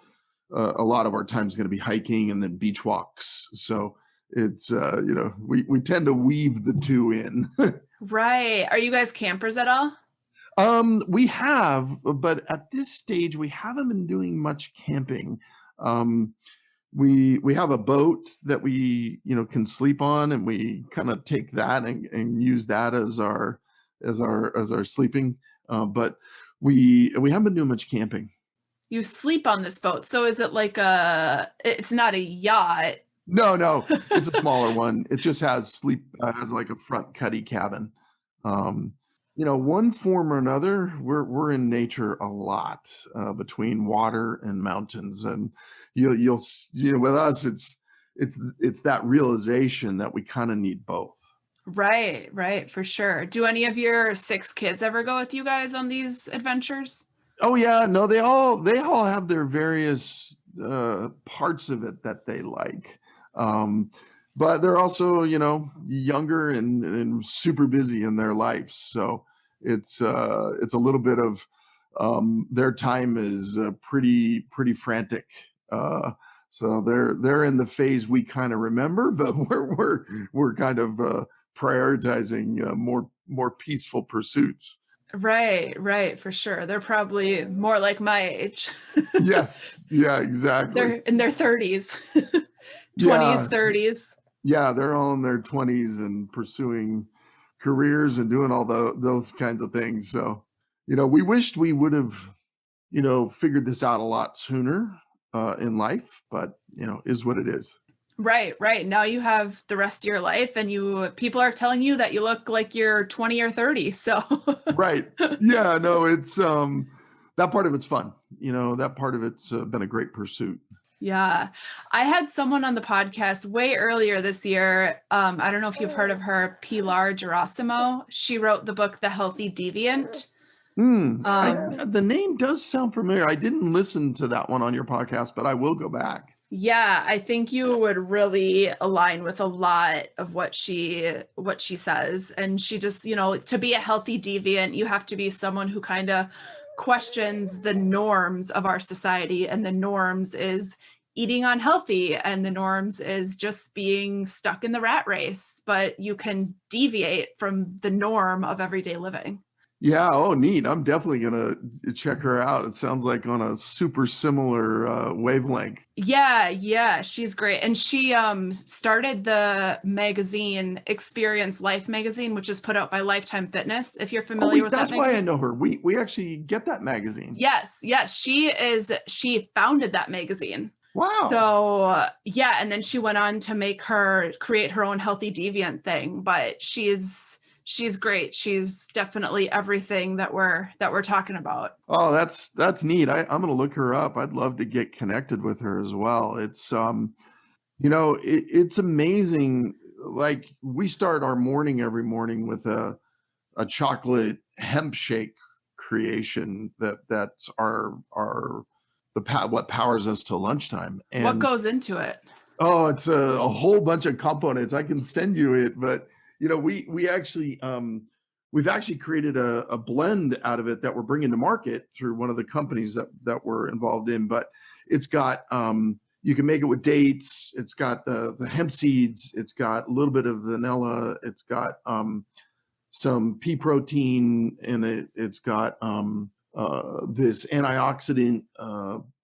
a lot of our time is going to be hiking and then beach walks. So it's, we tend to weave the two in. Right. Are you guys campers at all? We have, but at this stage, we haven't been doing much camping. We have a boat that we, can sleep on, and we kind of take that and use that as our sleeping. But we haven't been doing much camping. You sleep on this boat. So is it like it's not a yacht? No, it's a smaller one. It just has has like a front cuddy cabin. One form or another, we're in nature a lot, between water and mountains, and you'll with us, it's that realization that we kind of need both. Right, for sure. Do any of your 6 kids ever go with you guys on these adventures? Oh yeah, no, they all have their various parts of it that they like. But they're also, younger and super busy in their lives. So it's a little bit of their time is pretty frantic. So they're in the phase we kind of remember, but we're kind of prioritizing more peaceful pursuits. Right, for sure. They're probably more like my age. Yes, yeah, exactly. They're in their 30s, 20s, Yeah. 30s. Yeah, they're all in their 20s and pursuing careers and doing all those kinds of things. So, we wished we would have, figured this out a lot sooner in life, but, is what it is. Right. Now you have the rest of your life, and people are telling you that you look like you're 20 or 30. So Right. Yeah, no, it's that part of it's fun. That part of it's been a great pursuit. Yeah. I had someone on the podcast way earlier this year. I don't know if you've heard of her, Pilar Gerasimo. She wrote the book, The Healthy Deviant. The name does sound familiar. I didn't listen to that one on your podcast, but I will go back. Yeah, I think you would really align with a lot of what she says. And she just, to be a healthy deviant, you have to be someone who kind of questions the norms of our society. And the norms is eating unhealthy, and the norms is just being stuck in the rat race. But you can deviate from the norm of everyday living. Yeah. Oh, neat. I'm definitely going to check her out. It sounds like on a super similar wavelength. Yeah, she's great. And she started the magazine Experience Life magazine, which is put out by Lifetime Fitness, if you're familiar with that That's magazine. why I know her. We actually get that magazine. Yes. She founded that magazine. Wow. So yeah, and then she went on to create her own Healthy Deviant thing, but she's great. She's definitely everything that we're talking about. Oh, that's neat. I'm going to look her up. I'd love to get connected with her as well. It's it's amazing. Like, we start our morning every morning with a chocolate hemp shake creation that's what powers us till lunchtime. And what goes into it? Oh, it's a whole bunch of components. I can send you it, but we actually we've actually created a blend out of it that we're bringing to market through one of the companies that we're involved in. But it's got you can make it with dates. It's got the hemp seeds. It's got a little bit of vanilla. It's got some pea protein in it. It's got this antioxidant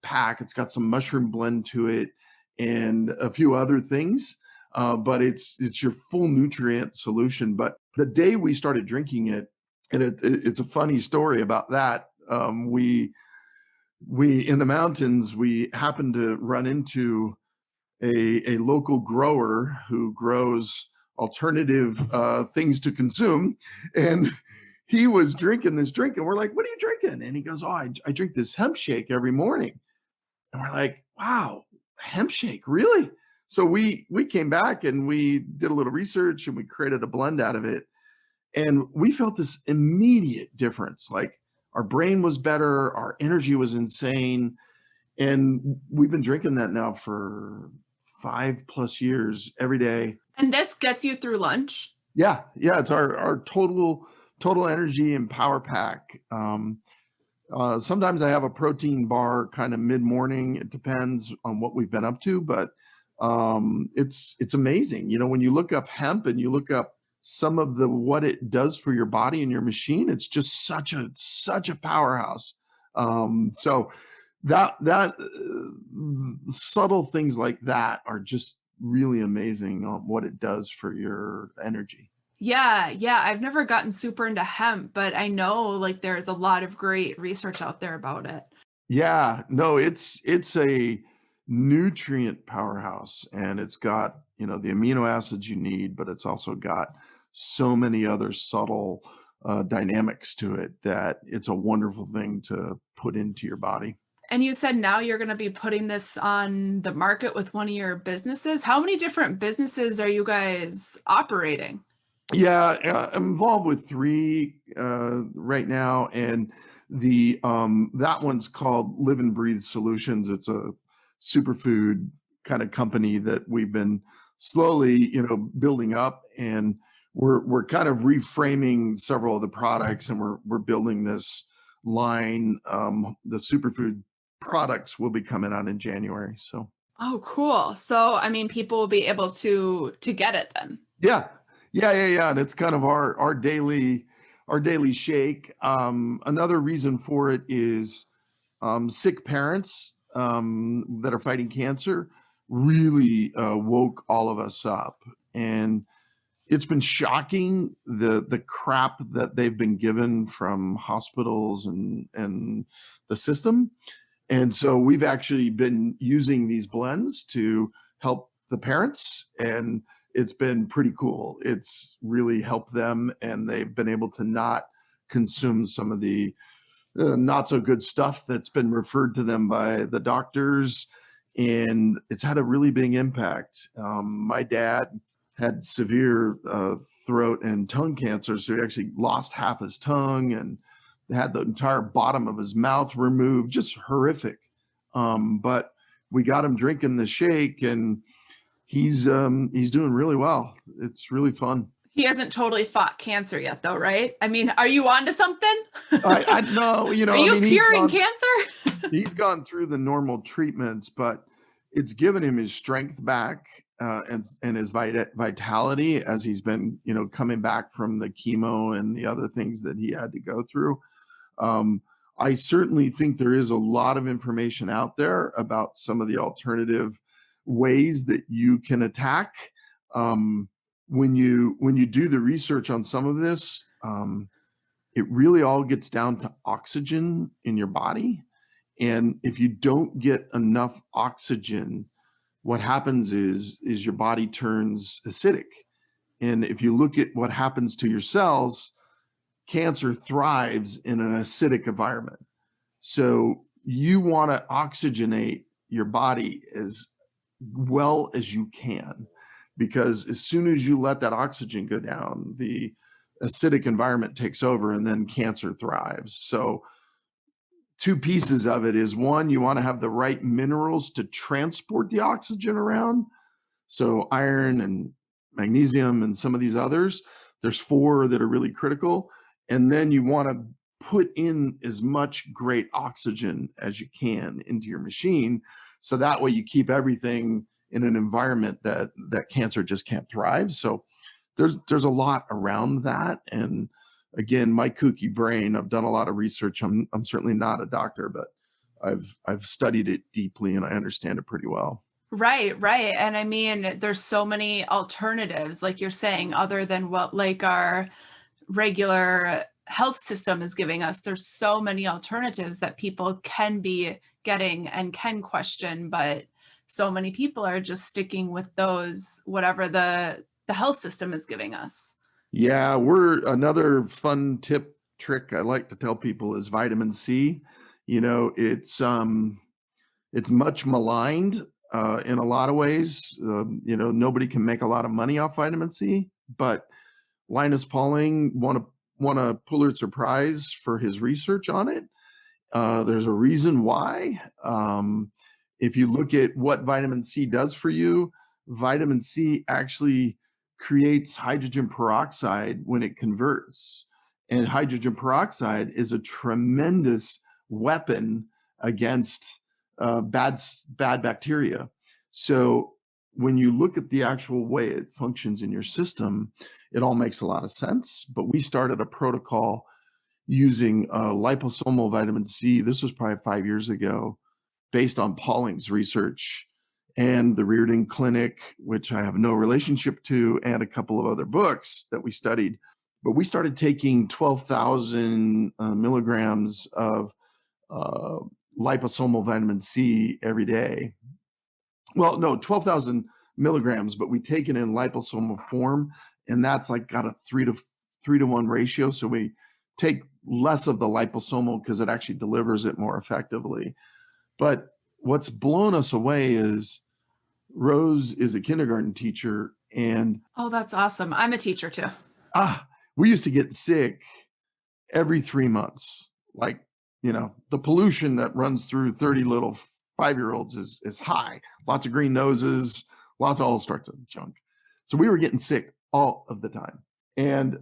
pack. It's got some mushroom blend to it and a few other things. But it's your full nutrient solution. But the day we started drinking it, and it's a funny story about that. We in the mountains, we happened to run into a local grower who grows alternative things to consume, and he was drinking this drink, and we're like, "What are you drinking?" And he goes, "Oh, I drink this hemp shake every morning." And we're like, "Wow, hemp shake, really?" So we came back and we did a little research and we created a blend out of it, and we felt this immediate difference. Like, our brain was better, our energy was insane, and we've been drinking that now for 5+ years every day. And this gets you through lunch? Yeah, it's our total energy and power pack. Sometimes I have a protein bar kind of mid-morning. It depends on what we've been up to, but it's amazing. When you look up hemp and you look up some of what it does for your body and your machine, it's just such a powerhouse. So that subtle things like that are just really amazing on what it does for your energy. Yeah. I've never gotten super into hemp, but I know like there's a lot of great research out there about it. Yeah, no, it's a nutrient powerhouse, and it's got, the amino acids you need, but it's also got so many other subtle dynamics to it that it's a wonderful thing to put into your body. And you said now you're going to be putting this on the market with one of your businesses. How many different businesses are you guys operating? Yeah, I'm involved with 3 right now, and that one's called Live and Breathe Solutions. It's a superfood kind of company that we've been slowly, building up, and we're kind of reframing several of the products, and we're building this line. The superfood products will be coming out in January. So. Oh, cool. So, I mean, people will be able to get it then. Yeah. And it's kind of our daily shake. Another reason for it is sick parents that are fighting cancer really woke all of us up, and it's been shocking the crap that they've been given from hospitals and the system. And so we've actually been using these blends to help the parents, and it's been pretty cool. It's really helped them, and they've been able to not consume some of the not so good stuff that's been referred to them by the doctors. and it's had a really big impact. My dad had severe throat and tongue cancer, so he actually lost half his tongue and had the entire bottom of his mouth removed, just horrific. But we got him drinking the shake, and he's doing really well. It's really fun. He hasn't totally fought cancer yet, though, right? I mean, are you onto something? I know, you know, Are you curing cancer? He's gone through the normal treatments, but it's given him his strength back and his vitality as he's been, you know, coming back from the chemo and the other things that he had to go through. I certainly think there is a lot of information out there about some of the alternative ways that you can attack. When you do the research on some of this, it really all gets down to oxygen in your body. And if you don't get enough oxygen, what happens is your body turns acidic. And if you look at what happens to your cells, cancer thrives in an acidic environment. So you want to oxygenate your body as well as you can, because as soon as you let that oxygen go down, the acidic environment takes over and then cancer thrives. So two pieces of it is, one, you want to have the right minerals to transport the oxygen around. So iron and magnesium and some of these others, there's 4 that are really critical. And then you want to put in as much great oxygen as you can into your machine. So that way you keep everything in an environment that cancer just can't thrive. So there's a lot around that. And again, my kooky brain, I've done a lot of research. I'm certainly not a doctor, but I've studied it deeply and I understand it pretty well. Right. And I mean, there's so many alternatives, like you're saying, other than what like our regular health system is giving us. There's so many alternatives that people can be getting and can question, but so many people are just sticking with those, whatever the health system is giving us. Yeah, another fun trick I like to tell people is vitamin C. You know, it's much maligned in a lot of ways. You know, nobody can make a lot of money off vitamin C, but Linus Pauling won a Pulitzer Prize for his research on it. There's a reason why. If you look at what vitamin C does for you, vitamin C actually creates hydrogen peroxide when it converts. And hydrogen peroxide is a tremendous weapon against bad bacteria. So when you look at the actual way it functions in your system, it all makes a lot of sense. But we started a protocol using liposomal vitamin C. This was probably 5 years ago, based on Pauling's research and the Riordan Clinic, which I have no relationship to, and a couple of other books that we studied. But we started taking 12,000 milligrams of liposomal vitamin C every day. Well, no, 12,000 milligrams, but we take it in liposomal form, and that's like got a 3 to 1 ratio. So we take less of the liposomal because it actually delivers it more effectively. But what's blown us away is Rose is a kindergarten teacher, and oh, that's awesome. I'm a teacher too. We used to get sick every 3 months. Like, you know, the pollution that runs through 30 little 5-year-olds is high. Lots of green noses, lots of all sorts of junk. So we were getting sick all of the time. And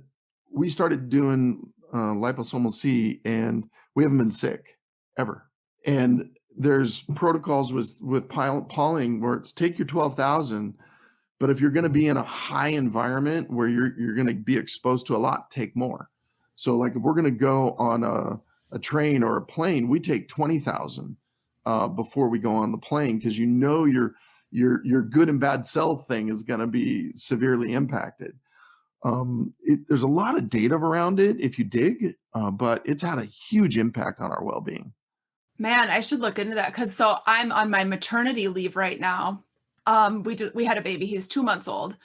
we started doing liposomal C, and we haven't been sick ever. And there's protocols with Pauling where it's take your 12,000, but if you're going to be in a high environment where you're going to be exposed to a lot, take more. So like if we're going to go on a train or a plane, we take 20,000 before we go on the plane, because you know your good and bad cell thing is going to be severely impacted. There's a lot of data around it if you dig, but it's had a huge impact on our well-being. Man, I should look into that, because so I'm on my maternity leave right now. We had a baby. He's 2 months old,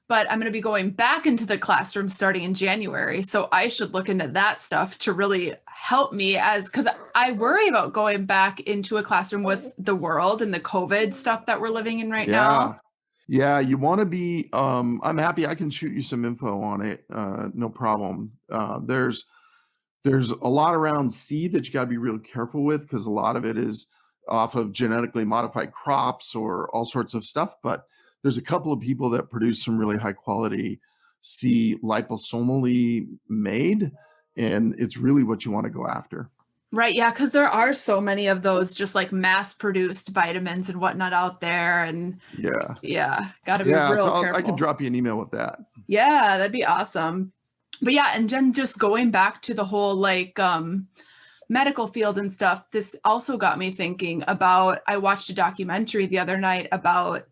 but I'm going to be going back into the classroom starting in January. So I should look into that stuff to really help me, because I worry about going back into a classroom with the world and the COVID stuff that we're living in right now. Yeah, you want to be, I'm happy I can shoot you some info on it. No problem. There's a lot around seed that you got to be really careful with, because a lot of it is off of genetically modified crops or all sorts of stuff. But there's a couple of people that produce some really high quality seed liposomally made, and it's really what you want to go after. Right. Yeah. Because there are so many of those just like mass produced vitamins and whatnot out there. And yeah, got to be real careful. I can drop you an email with that. Yeah, that'd be awesome. But yeah, and then just going back to the whole like medical field and stuff, this also got me thinking about, I watched a documentary the other night about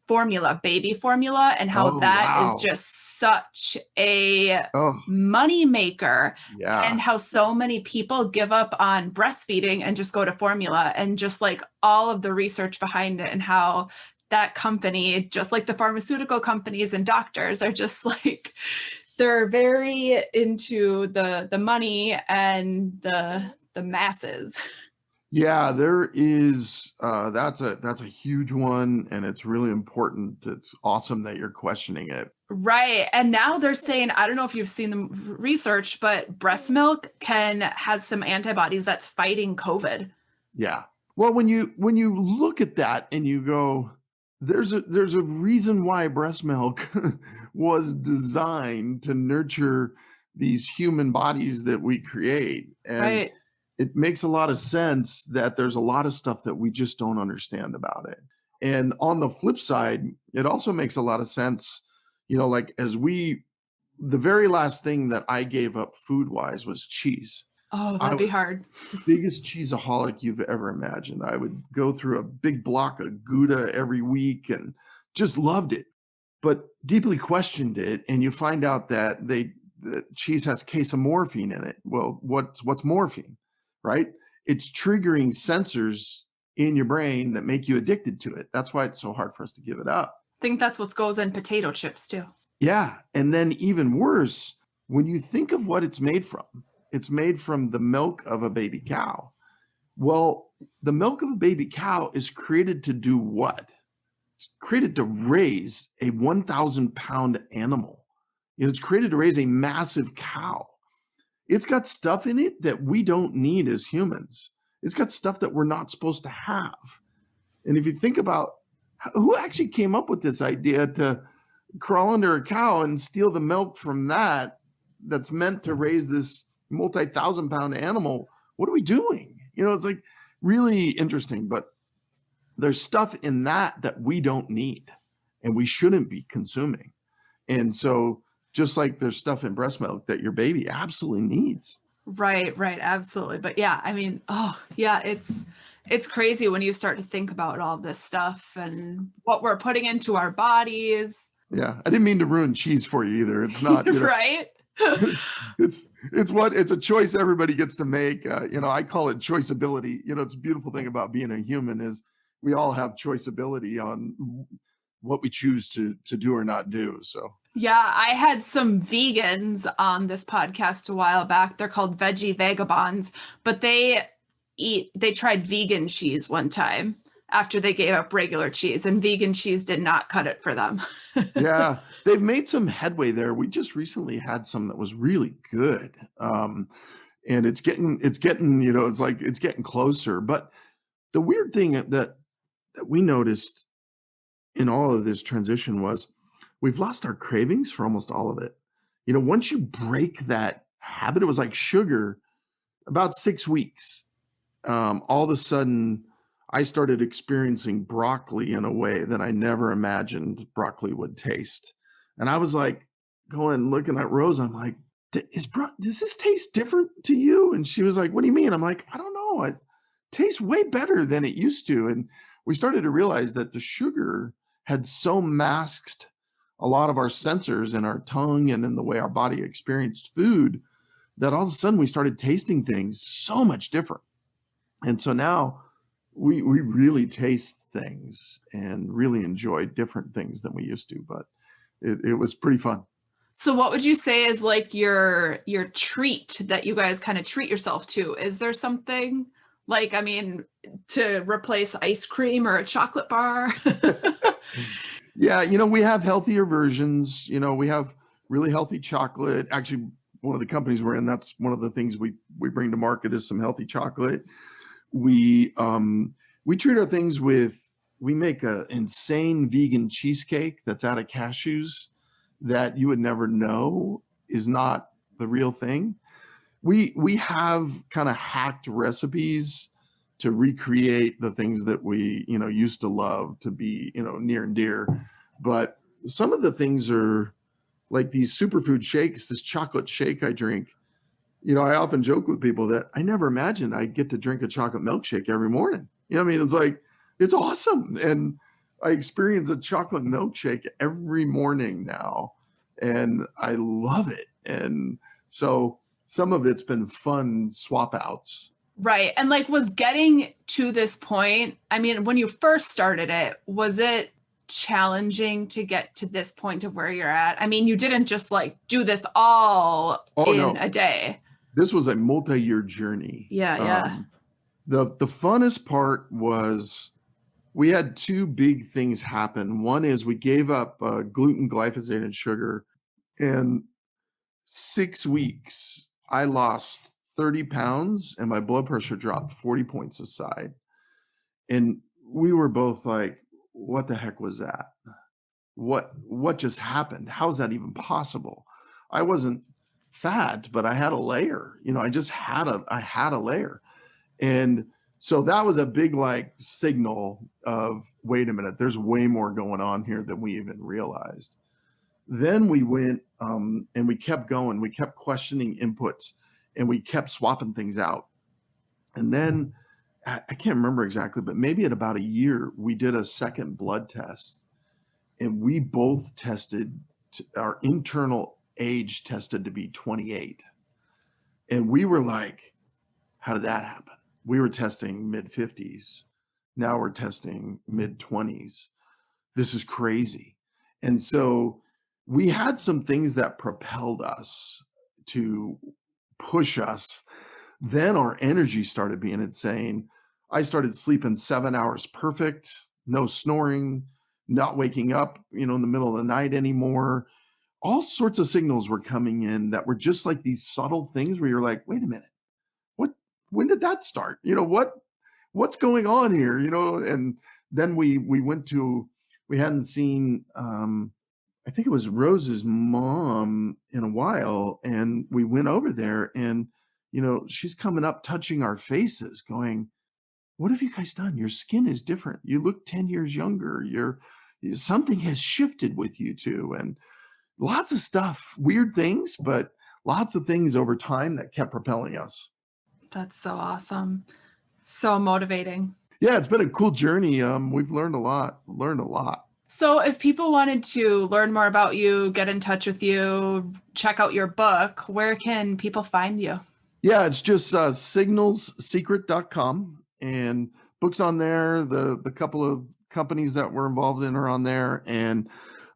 formula, baby formula, and how is just such a money maker, and how so many people give up on breastfeeding and just go to formula, and just like all of the research behind it, and how that company, just like the pharmaceutical companies and doctors, are just like, they're very into the money and the masses. Yeah, there is. That's a huge one, and it's really important. It's awesome that you're questioning it. Right. And now they're saying, I don't know if you've seen the research, but breast milk has some antibodies that's fighting COVID. Yeah. Well, when you look at that and you go, there's a reason why breast milk was designed to nurture these human bodies that we create. And it makes a lot of sense that there's a lot of stuff that we just don't understand about it. And on the flip side, it also makes a lot of sense, like the very last thing that I gave up food-wise was cheese. Oh, that'd be hard. The biggest cheeseaholic you've ever imagined. I would go through a big block of Gouda every week and just loved it, but deeply questioned it. And you find out that cheese has casomorphine in it. Well, what's morphine, right? It's triggering sensors in your brain that make you addicted to it. That's why it's so hard for us to give it up. I think that's what goes in potato chips too. Yeah. And then even worse, when you think of what it's made from the milk of a baby cow. Well, the milk of a baby cow is created to do what? It's created to raise a 1,000-pound animal. It's created to raise a massive cow. It's got stuff in it that we don't need as humans. It's got stuff that we're not supposed to have. And if you think about who actually came up with this idea to crawl under a cow and steal the milk from that's meant to raise this multi-1,000-pound animal, what are we doing? It's like really interesting, but there's stuff in that we don't need and we shouldn't be consuming. And so just like there's stuff in breast milk that your baby absolutely needs. Right, absolutely. But yeah, I mean, it's crazy when you start to think about all this stuff and what we're putting into our bodies. Yeah, I didn't mean to ruin cheese for you either. It's not right. It's a choice everybody gets to make. I call it choiceability. It's a beautiful thing about being a human is we all have choiceability on what we choose to do or not do. So yeah, I had some vegans on this podcast a while back. They're called Veggie Vagabonds, but they tried vegan cheese one time after they gave up regular cheese, and vegan cheese did not cut it for them. Yeah, they've made some headway there. We just recently had some that was really good. And it's getting, it's getting closer. But the weird thing that we noticed in all of this transition was we've lost our cravings for almost all of it. Once you break that habit, it was like sugar, about 6 weeks. All of a sudden, I started experiencing broccoli in a way that I never imagined broccoli would taste. And I was like looking at Rose, I'm like, does this taste different to you? And she was like, what do you mean? I'm like, I don't know. It tastes way better than it used to. And we started to realize that the sugar had so masked a lot of our sensors in our tongue and in the way our body experienced food that all of a sudden we started tasting things so much different. And so now we really taste things and really enjoy different things than we used to, but it was pretty fun. So what would you say is like your treat that you guys kind of treat yourself to? Is there something like, I mean, to replace ice cream or a chocolate bar? Yeah, we have healthier versions. We have really healthy chocolate. Actually, one of the companies we're in, that's one of the things we bring to market is some healthy chocolate. We treat our things we make an insane vegan cheesecake that's out of cashews that you would never know is not the real thing. We have kind of hacked recipes to recreate the things that we used to love to be near and dear, but some of the things are like these superfood shakes. This chocolate shake I drink, I often joke with people that I never imagined I'd get to drink a chocolate milkshake every morning. What I mean? It's like, it's awesome. And I experience a chocolate milkshake every morning now, and I love it. And so some of it's been fun swap outs. Right. And like, was getting to this point, I mean, when you first started it, was it challenging to get to this point of where you're at? I mean, you didn't just like do this all in a day. This was a multi-year journey. Yeah. The funnest part was we had two big things happen. One is we gave up gluten, glyphosate, and sugar. In 6 weeks, I lost 30 pounds and my blood pressure dropped 40 points aside. And we were both like, what the heck was that? What just happened? How is that even possible? I wasn't fat, but I had a layer. I had a layer. And so that was a big like signal of, wait a minute, there's way more going on here than we even realized. Then we went and we kept going. We kept questioning inputs and we kept swapping things out. And then I can't remember exactly, but maybe at about a year, we did a second blood test and we both tested, our internal age tested to be 28. And we were like, how did that happen? We were testing mid 50s. Now we're testing mid 20s. This is crazy. And so we had some things that propelled us to push us. Then our energy started being insane. I started sleeping 7 hours perfect, no snoring, not waking up, in the middle of the night anymore. All sorts of signals were coming in that were just like these subtle things where you're like, wait a minute, when did that start? What's going on here? And then we hadn't seen, I think it was Rose's mom in a while. And we went over there and, she's coming up, touching our faces going, what have you guys done? Your skin is different. You look 10 years younger. Something has shifted with you too. And lots of stuff, weird things, but lots of things over time that kept propelling us. That's so awesome. So motivating. Yeah, it's been a cool journey. We've learned a lot. So if people wanted to learn more about you, get in touch with you, check out your book, where can people find you? Yeah, it's just signalssecret.com, and books on there. The couple of companies that we're involved in are on there. And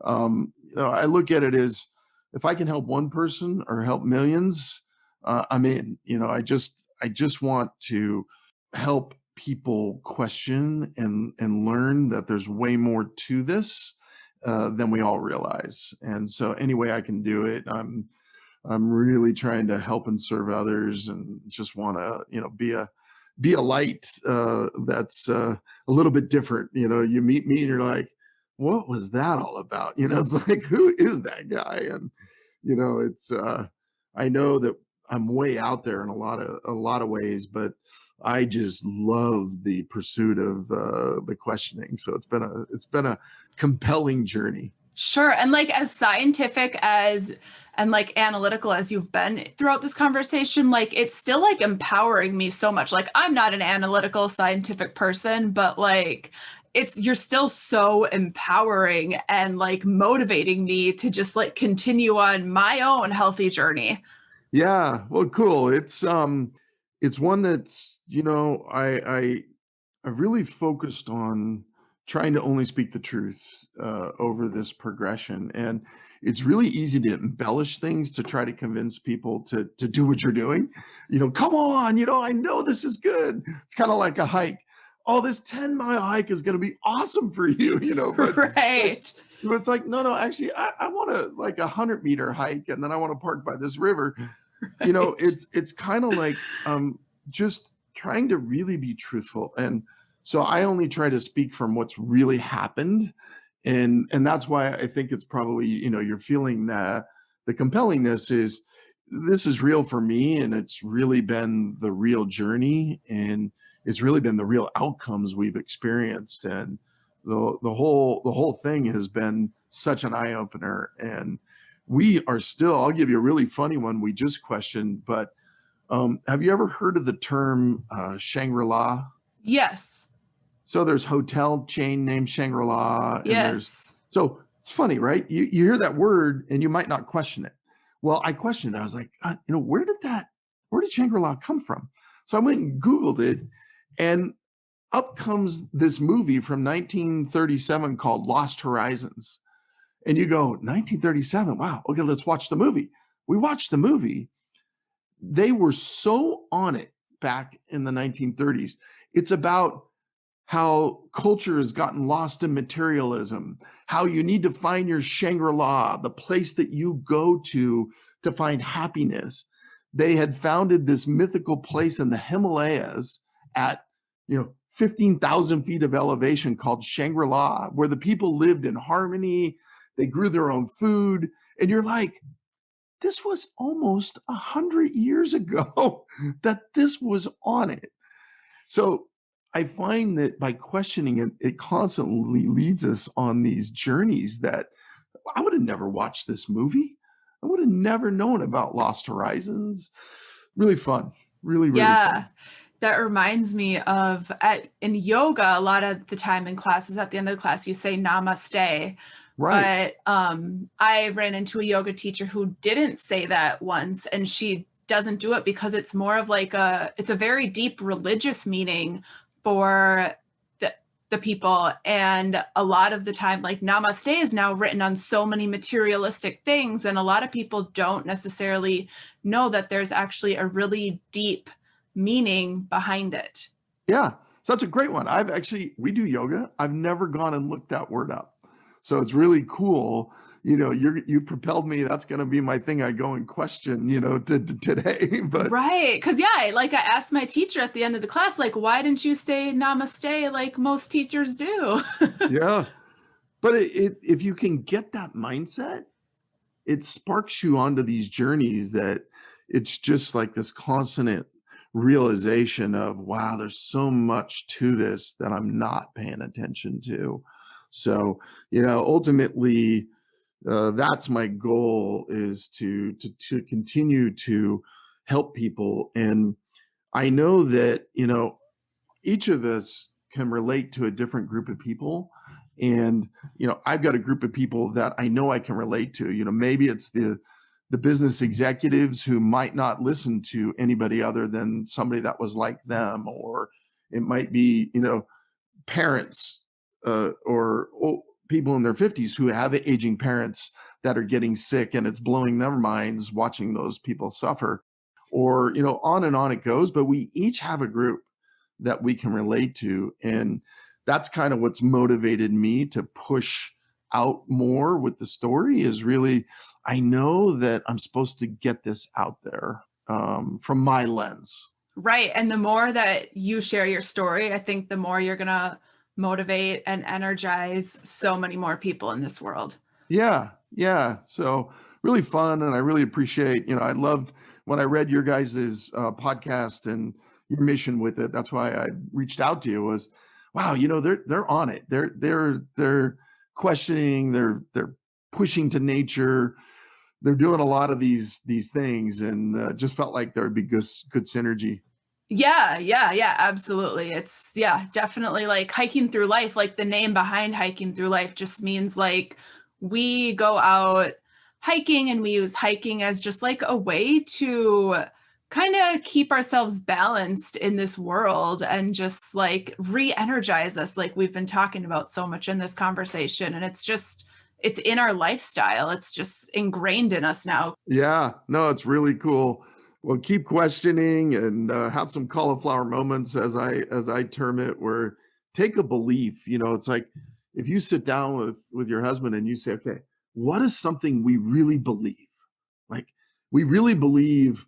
I look at it as, if I can help one person or help millions, I'm in. I just want to help people question and learn that there's way more to this than we all realize. And so any way I can do it, I'm really trying to help and serve others, and just want to be a light that's a little bit different. You meet me and you're like, what was that all about? It's like, who is that guy? And it's I know that I'm way out there in a lot of ways, but I just love the pursuit of the questioning. So it's been a compelling journey. Sure. And like, as scientific and like analytical as you've been throughout this conversation, like, it's still like empowering me so much. Like, I'm not an analytical scientific person, but like, you're still so empowering and like motivating me to just like continue on my own healthy journey. Yeah, well, cool. It's one that's, I've really focused on trying to only speak the truth over this progression. And it's really easy to embellish things to try to convince people to do what you're doing. Come on, I know this is good. It's kind of like a hike. Oh, this 10-mile hike is going to be awesome for you, but Right. it's like, no, actually, I want a like 100-meter hike, and then I want to park by this river. Right. It's kind of like just trying to really be truthful. And so I only try to speak from what's really happened. And that's why I think it's probably, you're feeling the compellingness is this is real for me, and it's really been the real journey, and it's really been the real outcomes we've experienced. And the whole thing has been such an eye opener. And we are still, I'll give you a really funny one we just questioned, but have you ever heard of the term Shangri-La? Yes. So there's hotel chain named Shangri-La, and Yes. so it's funny, right? You hear that word and you might not question it. Well, I questioned it. I was like, where did Shangri-La come from? So I went and Googled it, and up comes this movie from 1937 called Lost Horizons. And you go, 1937, wow, okay, let's watch the movie. We watched the movie. They were so on it back in the 1930s. It's about how culture has gotten lost in materialism, how you need to find your Shangri-La, the place that you go to find happiness. They had founded this mythical place in the Himalayas at, 15,000 feet of elevation called Shangri-La, where the people lived in harmony. They grew their own food. And you're like, this was almost 100 years ago that this was on it. So I find that by questioning it, it constantly leads us on these journeys that I would have never watched this movie. I would have never known about Lost Horizons. Really fun. Really, really Yeah. fun. That reminds me of in yoga, a lot of the time in classes, at the end of the class, you say namaste. Right. But I ran into a yoga teacher who didn't say that once, and she doesn't do it because it's more of like it's a very deep religious meaning for the people. And a lot of the time, like namaste is now written on so many materialistic things, and a lot of people don't necessarily know that there's actually a really deep meaning behind it. Yeah. So that's a great one. We do yoga. I've never gone and looked that word up. So it's really cool. You propelled me. That's going to be my thing. I go and question, today. But right. Because, yeah, like I asked my teacher at the end of the class, like, why didn't you say namaste like most teachers do? yeah. But if you can get that mindset, it sparks you onto these journeys that it's just like this constant realization of, wow, there's so much to this that I'm not paying attention to. So, ultimately, that's my goal, is to continue to help people. And I know that, each of us can relate to a different group of people. And, I've got a group of people that I know I can relate to. Maybe it's the business executives who might not listen to anybody other than somebody that was like them, or it might be, parents or people in their 50s who have aging parents that are getting sick, and it's blowing their minds watching those people suffer, or, on and on it goes. But we each have a group that we can relate to. And that's kind of what's motivated me to push out more with the story, is really, I know that I'm supposed to get this out there from my lens. Right. And the more that you share your story, I think the more you're going to motivate and energize so many more people in this world. Yeah. Yeah. So really fun. And I really appreciate, I loved when I read your guys's podcast and your mission with it. That's why I reached out to you, was, wow, they're on it. They're questioning, they're pushing to nature. They're doing a lot of these things, and just felt like there would be good synergy. Yeah, absolutely. It's definitely like hiking through life. Like the name behind hiking through life just means like we go out hiking, and we use hiking as just like a way to kind of keep ourselves balanced in this world and just like re-energize us, like we've been talking about so much in this conversation. And it's in our lifestyle. It's just ingrained in us now. Yeah, no, it's really cool. Well, keep questioning and have some cauliflower moments, as I term it, where take a belief. It's like if you sit down with your husband and you say, okay, what is something we really believe? Like we really believe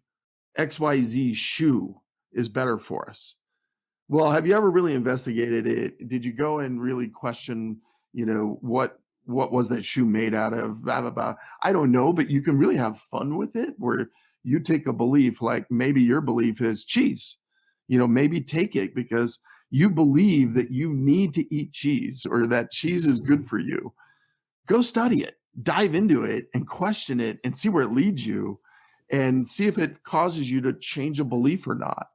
XYZ shoe is better for us. Well, have you ever really investigated it? Did you go and really question, what was that shoe made out of? Blah, blah, blah. I don't know, but you can really have fun with it where you take a belief, like maybe your belief is cheese. Maybe take it because you believe that you need to eat cheese or that cheese is good for you. Go study it, dive into it and question it and see where it leads you and see if it causes you to change a belief or not.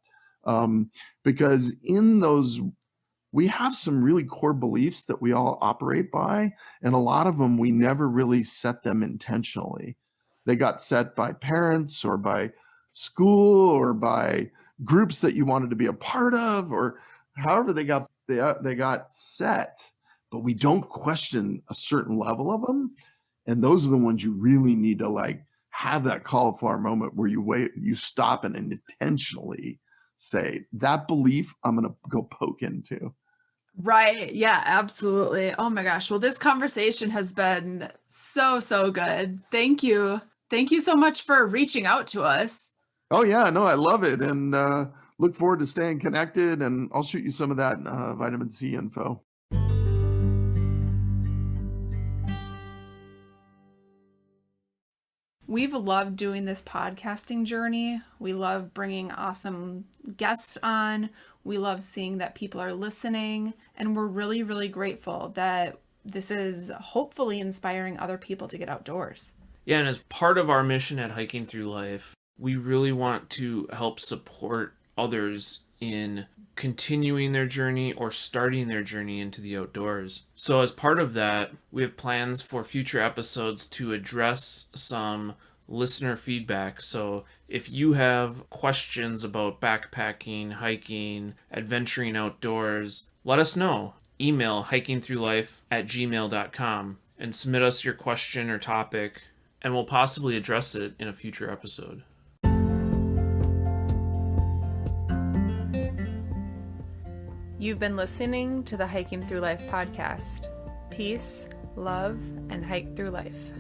Because in those, we have some really core beliefs that we all operate by, and a lot of them, we never really set them intentionally. They got set by parents or by school or by groups that you wanted to be a part of, or however they got set, but we don't question a certain level of them. And those are the ones you really need to like have that cauliflower moment where you stop and intentionally say that belief I'm going to go poke into. Right. Yeah, absolutely. Oh my gosh. Well, this conversation has been so, so good. Thank you. Thank you so much for reaching out to us. Oh yeah, no, I love it. And look forward to staying connected, and I'll shoot you some of that vitamin C info. We've loved doing this podcasting journey. We love bringing awesome guests on. We love seeing that people are listening. And we're really, really grateful that this is hopefully inspiring other people to get outdoors. Yeah, and as part of our mission at Hiking Through Life, we really want to help support others in continuing their journey or starting their journey into the outdoors. So as part of that, we have plans for future episodes to address some listener feedback. So if you have questions about backpacking, hiking, adventuring outdoors, let us know. Email hikingthroughlife@gmail.com and submit us your question or topic, and we'll possibly address it in a future episode. You've been listening to the Hiking Through Life podcast. Peace, love, and hike through life.